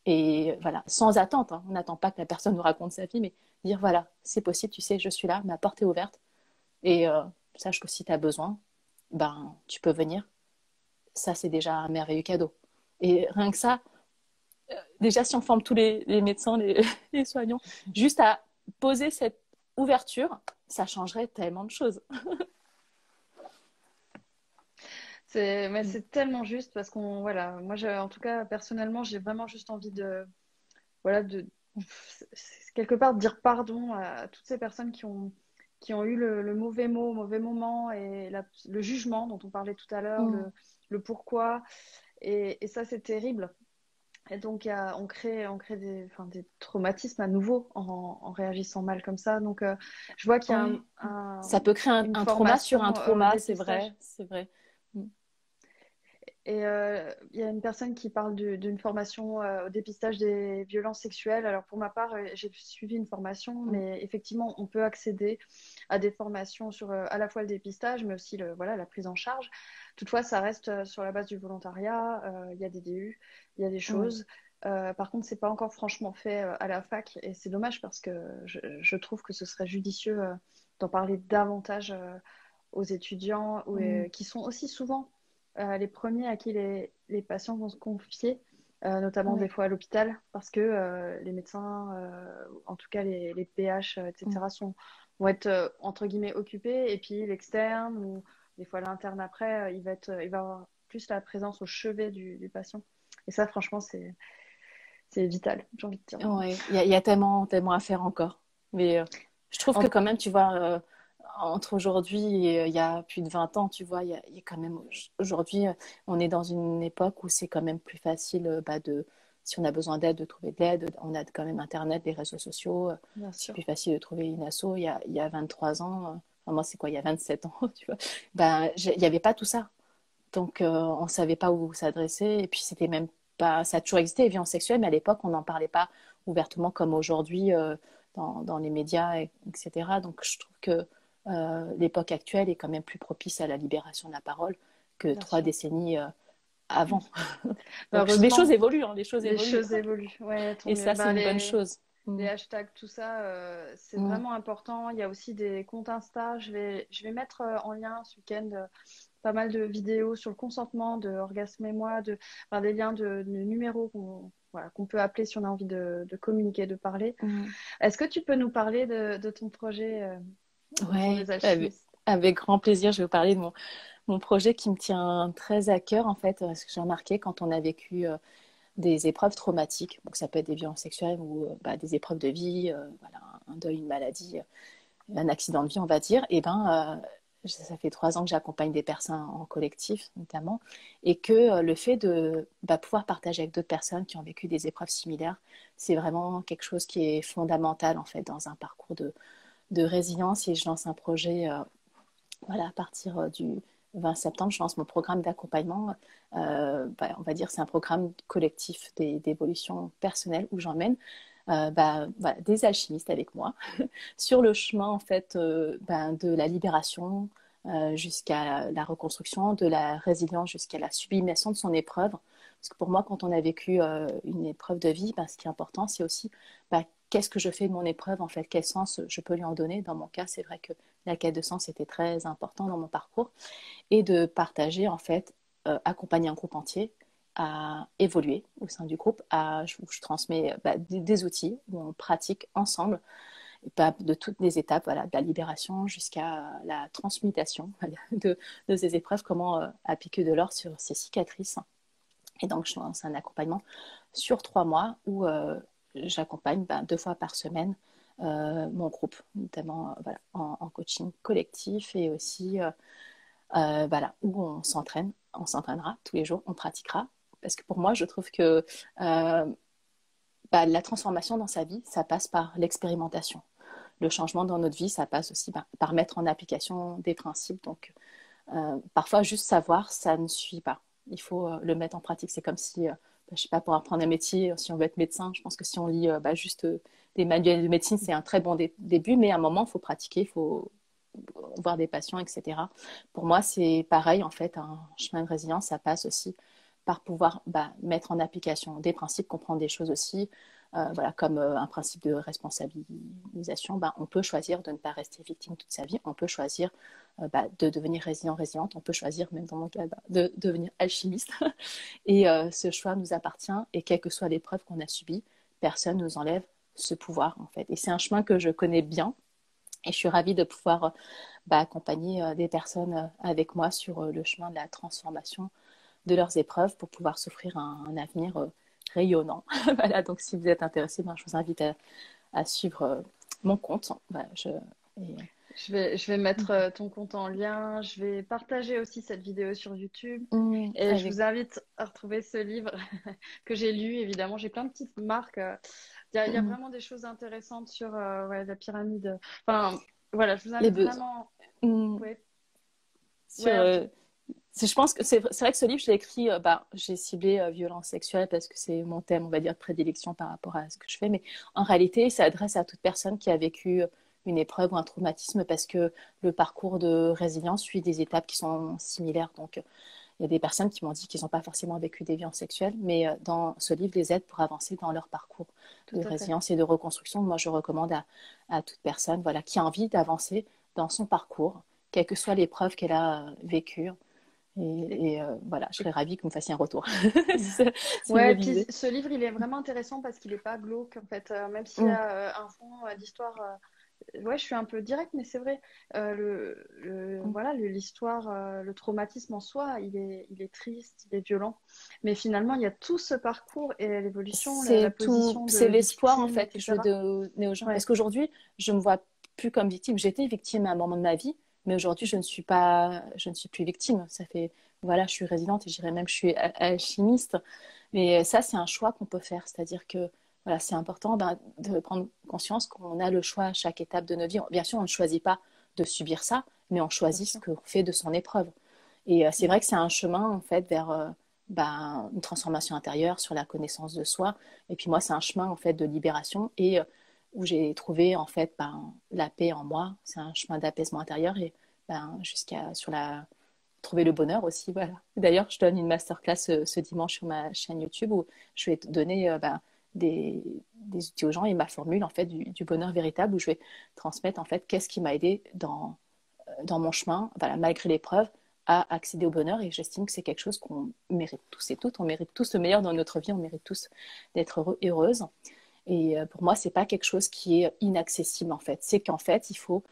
Et voilà, sans attente. Hein. On n'attend pas que la personne nous raconte sa vie, mais dire, voilà, c'est possible, tu sais, je suis là, ma porte est ouverte. Et sache que si tu as besoin, ben, tu peux venir. Ça, c'est déjà un merveilleux cadeau. Et rien que ça, déjà, si on forme tous les médecins, les soignants, juste à poser cette ouverture, ça changerait tellement de choses. mais c'est tellement juste parce qu'on voilà, moi en tout cas personnellement, j'ai vraiment juste envie de voilà quelque part de dire pardon à toutes ces personnes qui ont eu le mauvais mot, au mauvais moment et le jugement dont on parlait tout à l'heure, Mm. le pourquoi et ça c'est terrible. Et donc, on crée des traumatismes à nouveau en réagissant mal comme ça. Donc, je vois qu'il y a Ouais. Ça peut créer une un trauma sur un formation au trauma, c'est dépistage. vrai, c'est vrai. Mm. Et il y a une personne qui parle d'une formation au dépistage des violences sexuelles. Alors, pour ma part, j'ai suivi une formation, Mm. mais effectivement, on peut accéder à des formations sur à la fois le dépistage, mais aussi voilà, la prise en charge. Toutefois, ça reste sur la base du volontariat. Il y a des DU, il y a des Mm. choses. Par contre, c'est pas encore franchement fait à la fac, et c'est dommage parce que je trouve que ce serait judicieux d'en parler davantage aux étudiants Mm. qui sont aussi souvent les premiers à qui les patients vont se confier, notamment des Ouais. fois à l'hôpital, parce que les médecins, en tout cas les PH, Mm. etc., vont être entre guillemets occupés, et puis l'externe ou des fois l'interne après, il va avoir plus la présence au chevet du patient. Et ça, franchement, c'est vital, j'ai envie de dire. Ouais. Il y a tellement, tellement à faire encore. Mais je trouve que En- quand même, tu vois, entre aujourd'hui et il y a plus de 20 ans, tu vois, il y a quand même, aujourd'hui, on est dans une époque où c'est quand même plus facile si on a besoin d'aide, de trouver de l'aide. On a quand même Internet, les réseaux sociaux. Bien C'est sûr. plus facile de trouver une asso. Il y a 23 ans, enfin, moi, c'est quoi, il y a 27 ans, tu vois. Ben, il n'y avait pas tout ça. Donc, on ne savait pas où s'adresser. Et puis, c'était même pas. Ça a toujours existé, les violences sexuelles, mais à l'époque, on n'en parlait pas ouvertement comme aujourd'hui dans les médias, etc. Donc, je trouve que l'époque actuelle est quand même plus propice à la libération de la parole que Bien 3 sûr. décennies avant. Donc, les choses Heureusement, évoluent, hein, les choses les évoluent. choses évoluent. Ouais, tant Et mieux. ça, c'est Ben, une bonne chose. les Mm. hashtags, tout ça, c'est Mm. vraiment important. Il y a aussi des comptes Insta. Je vais mettre en lien ce week-end pas mal de vidéos sur le consentement, de Orgasme et moi, enfin, des liens de numéros voilà, qu'on peut appeler si on a envie de communiquer, de parler. Mm. Est-ce que tu peux nous parler de ton projet autour Ouais, des alchimistes? avec grand plaisir, je vais vous parler de mon projet qui me tient très à cœur, en fait, parce que j'ai remarqué quand on a vécu des épreuves traumatiques, donc ça peut être des violences sexuelles ou des épreuves de vie, voilà, un deuil, une maladie, un accident de vie, on va dire, et ça fait 3 ans que j'accompagne des personnes en collectif, notamment, et que le fait de pouvoir partager avec d'autres personnes qui ont vécu des épreuves similaires, c'est vraiment quelque chose qui est fondamental, en fait, dans un parcours de résilience. Et je lance un projet voilà, à partir du 20 septembre, je lance mon programme d'accompagnement. On va dire c'est un programme collectif d'évolution personnelle où j'emmène voilà, des alchimistes avec moi sur le chemin en fait de la libération jusqu'à la reconstruction, de la résilience jusqu'à la sublimation de son épreuve Parce que pour moi, quand on a vécu une épreuve de vie, ce qui est important, c'est aussi qu'est-ce que je fais de mon épreuve, en fait, quel sens je peux lui en donner. Dans mon cas, c'est vrai que la quête de sens était très important dans mon parcours et de partager, en fait, accompagner un groupe entier à évoluer au sein du groupe, où je transmets des outils où on pratique ensemble de toutes les étapes, voilà, de la libération jusqu'à la transmutation de ces épreuves, comment appliquer de l'or sur ces cicatrices. Et donc, je lance un accompagnement sur 3 mois où j'accompagne 2 fois par semaine mon groupe, notamment voilà, en coaching collectif et aussi voilà, où on s'entraînera tous les jours, on pratiquera. Parce que pour moi, je trouve que la transformation dans sa vie, ça passe par l'expérimentation. Le changement dans notre vie, ça passe aussi par mettre en application des principes. Donc, parfois, juste savoir, ça ne suffit pas. Il faut le mettre en pratique. C'est comme si, je ne sais pas, pour apprendre un métier, si on veut être médecin, je pense que si on lit juste des manuels de médecine, c'est un très bon début, mais à un moment, il faut pratiquer, il faut voir des patients, etc. Pour moi, c'est pareil, en fait, un chemin de résilience, ça passe aussi par pouvoir mettre en application des principes, comprendre des choses aussi, voilà, comme un principe de responsabilisation. On peut choisir de ne pas rester victime toute sa vie, on peut choisir de devenir résilient, résiliente, on peut choisir, même dans mon cas, de devenir alchimiste. Et ce choix nous appartient, et quelle que soit l'épreuve qu'on a subie, personne ne nous enlève ce pouvoir, en fait. Et c'est un chemin que je connais bien, et je suis ravie de pouvoir accompagner des personnes avec moi sur le chemin de la transformation de leurs épreuves pour pouvoir s'offrir un avenir rayonnant. Voilà, donc si vous êtes intéressé, je vous invite à suivre mon compte. Voilà, Je vais mettre ton compte en lien. Je vais partager aussi cette vidéo sur YouTube. Et je avec... vous invite à retrouver ce livre que j'ai lu. Évidemment, j'ai plein de petites marques. Il y a vraiment des choses intéressantes sur ouais, la pyramide. Enfin, voilà, je vous les invite besoins. vraiment. Ouais, Sur, ouais, je pense que c'est vrai que ce livre, je l'ai écrit, j'ai ciblé violence sexuelle parce que c'est mon thème, on va dire, de prédilection par rapport à ce que je fais. Mais en réalité, ça s'adresse à toute personne qui a vécu une épreuve ou un traumatisme parce que le parcours de résilience suit des étapes qui sont similaires. Donc, il y a des personnes qui m'ont dit qu'ils n'ont pas forcément vécu des violences sexuelles, mais dans ce livre les aide pour avancer dans leur parcours tout de à fait. résilience et de reconstruction. Moi, je recommande à toute personne voilà, qui a envie d'avancer dans son parcours, quelle que soit l'épreuve qu'elle a vécue. Et voilà, je serais ravie que vous me fassiez un retour si vous le Ouais, puis lisez. ce livre, il est vraiment intéressant parce qu'il n'est pas glauque, en fait. Même s'il y a un fond d'histoire. Ouais, je suis un peu directe, mais c'est vrai. Voilà, l'histoire, le traumatisme en soi, il est triste, il est violent. Mais finalement, il y a tout ce parcours et l'évolution, la C'est tout, position de c'est l'espoir en victime, fait que je veux etc. donner aux gens. Parce Ouais, qu'aujourd'hui, je me vois plus comme victime. J'étais victime à un moment de ma vie, mais aujourd'hui, je ne suis plus victime. Ça fait, voilà, je suis résiliente et je dirais même que je suis alchimiste. Mais ça, c'est un choix qu'on peut faire. C'est-à-dire que voilà, c'est important de prendre conscience qu'on a le choix à chaque étape de notre vie. Bien sûr, on ne choisit pas de subir ça, mais on bien choisit ce sûr. qu'on fait de son épreuve. Et c'est Mm. vrai que c'est un chemin en fait vers une transformation intérieure sur la connaissance de soi. Et puis moi, c'est un chemin en fait de libération et où j'ai trouvé en fait la paix en moi. C'est un chemin d'apaisement intérieur et jusqu'à sur la trouver le bonheur aussi. Voilà. D'ailleurs, je donne une masterclass ce dimanche sur ma chaîne YouTube où je vais te donner des outils aux gens et ma formule en fait du bonheur véritable où je vais transmettre en fait qu'est-ce qui m'a aidé dans mon chemin, voilà, malgré l'épreuve, à accéder au bonheur. Et j'estime que c'est quelque chose qu'on mérite tous et toutes. On mérite tous le meilleur dans notre vie. On mérite tous d'être heureux et heureuses. Et pour moi, c'est pas quelque chose qui est inaccessible en fait. C'est qu'en fait, il faut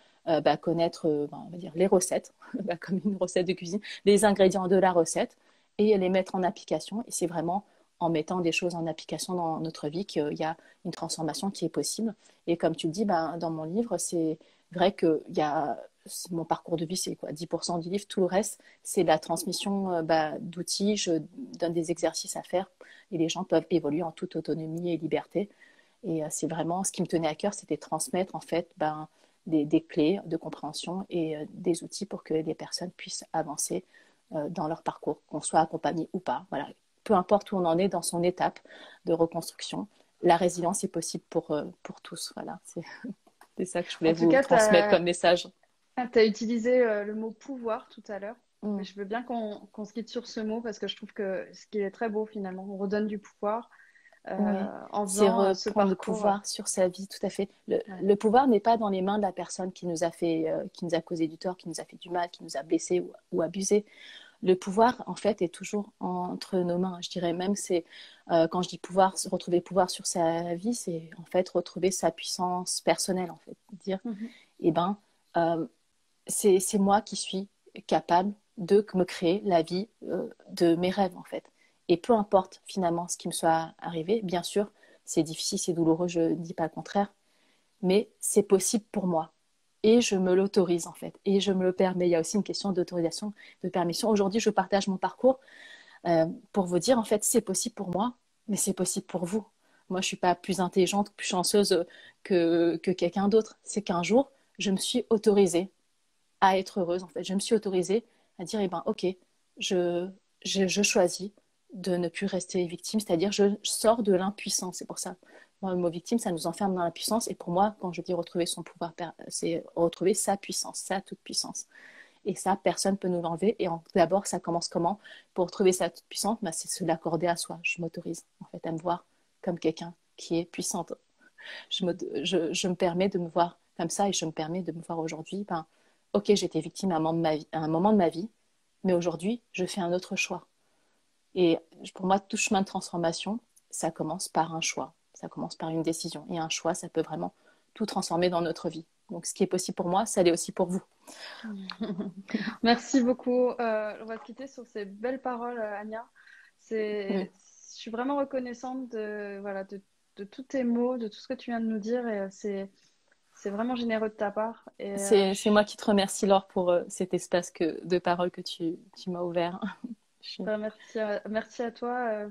connaître, on va dire, les recettes, comme une recette de cuisine, les ingrédients de la recette et les mettre en application. Et c'est vraiment en mettant des choses en application dans notre vie qu'il y a une transformation qui est possible. Et comme tu le dis, dans mon livre, c'est vrai que mon parcours de vie, c'est quoi 10% du livre. Tout le reste, c'est la transmission d'outils. Je donne des exercices à faire et les gens peuvent évoluer en toute autonomie et liberté. Et c'est vraiment ce qui me tenait à cœur, c'était transmettre en fait des clés de compréhension et des outils pour que les personnes puissent avancer dans leur parcours, qu'on soit accompagné ou pas. Voilà. Peu importe où on en est dans son étape de reconstruction, la résilience est possible pour tous. Voilà. C'est ça que je voulais En tout vous cas, transmettre comme message. as utilisé le mot pouvoir tout à l'heure. Mais je veux bien qu'on se quitte sur ce mot parce que je trouve que ce qui est très beau finalement, on redonne du pouvoir Oui, en c'est faisant ce reprendre le parcours. pouvoir sur sa vie, tout à fait. Ouais. Le pouvoir n'est pas dans les mains de la personne qui nous a fait, qui nous a causé du tort, qui nous a fait du mal, qui nous a blessés ou abusés. Le pouvoir, en fait, est toujours entre nos mains. Je dirais même, c'est quand je dis pouvoir, retrouver pouvoir sur sa vie, c'est en fait retrouver sa puissance personnelle, en fait. Dire, Mhm. eh ben, euh, c'est moi qui suis capable de me créer la vie de mes rêves, en fait. Et peu importe finalement ce qui me soit arrivé, bien sûr, c'est difficile, c'est douloureux, je ne dis pas le contraire, mais c'est possible pour moi. Et je me l'autorise en fait. Et je me le permets. Il y a aussi une question d'autorisation, de permission. Aujourd'hui, je partage mon parcours pour vous dire en fait, c'est possible pour moi, mais c'est possible pour vous. Moi, je ne suis pas plus intelligente, plus chanceuse que quelqu'un d'autre. C'est qu'un jour, je me suis autorisée à être heureuse en fait. Je me suis autorisée à dire, eh ben, ok, je, je choisis de ne plus rester victime, c'est-à-dire je sors de l'impuissance. C'est pour ça, moi, le mot victime, ça nous enferme dans l'impuissance. Et pour moi, quand je dis retrouver son pouvoir, c'est retrouver sa puissance, sa toute puissance. Et ça, personne ne peut nous l'enlever. Et d'abord, ça commence comment? Pour retrouver sa toute puissance, bah, c'est se l'accorder à soi. Je m'autorise en fait à me voir comme quelqu'un qui est puissante. Je me permets de me voir comme ça et je me permets de me voir aujourd'hui. Ben, ok, j'étais victime à un moment de ma vie, mais aujourd'hui, je fais un autre choix. Et pour moi, tout chemin de transformation, ça commence par un choix. Ça commence par une décision. Et un choix, ça peut vraiment tout transformer dans notre vie. Donc, ce qui est possible pour moi, ça l'est aussi pour vous. Merci beaucoup. On va se quitter sur ces belles paroles, Anya. Mm. Je suis vraiment reconnaissante voilà, de tous tes mots, de tout ce que tu viens de nous dire. Et c'est vraiment généreux de ta part. Et C'est moi qui te remercie, Laure, pour cet espace de parole que tu m'as ouvert. merci à toi.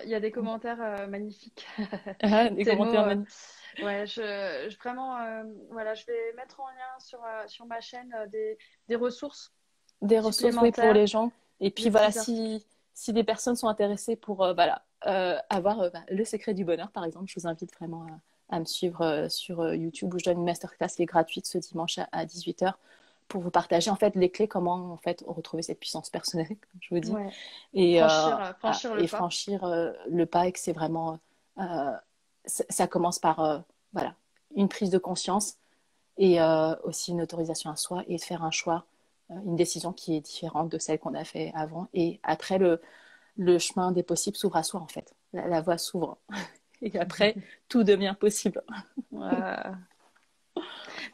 Il y a des commentaires magnifiques. Ah, des Tes mots. commentaires magnifiques. Ouais, vraiment, voilà, je vais mettre en lien sur ma chaîne des ressources Des ressources, oui, pour supplémentaires, les gens. Et puis des voilà, petits articles. si des personnes sont intéressées pour voilà, avoir le secret du bonheur, par exemple, je vous invite vraiment à me suivre sur YouTube où je donne une masterclass qui est gratuite ce dimanche à 18h pour vous partager en fait les clés comment en fait retrouver cette puissance personnelle, comme je vous dis, Ouais. et, Franchir le et pas. franchir le pas et que c'est vraiment ça commence par voilà, une prise de conscience et aussi une autorisation à soi et de faire un choix, une décision qui est différente de celle qu'on a fait avant. Et après, le chemin des possibles s'ouvre à soi, en fait. La voie s'ouvre. Et après, tout devient possible. Ouais.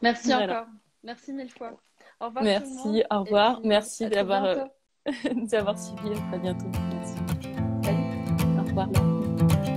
Merci Voilà. encore. Merci mille fois. Au revoir tout le monde Merci, au et revoir. puis Merci à très bientôt. d'avoir suivi. À très bientôt. Merci. Salut. Au revoir. Là.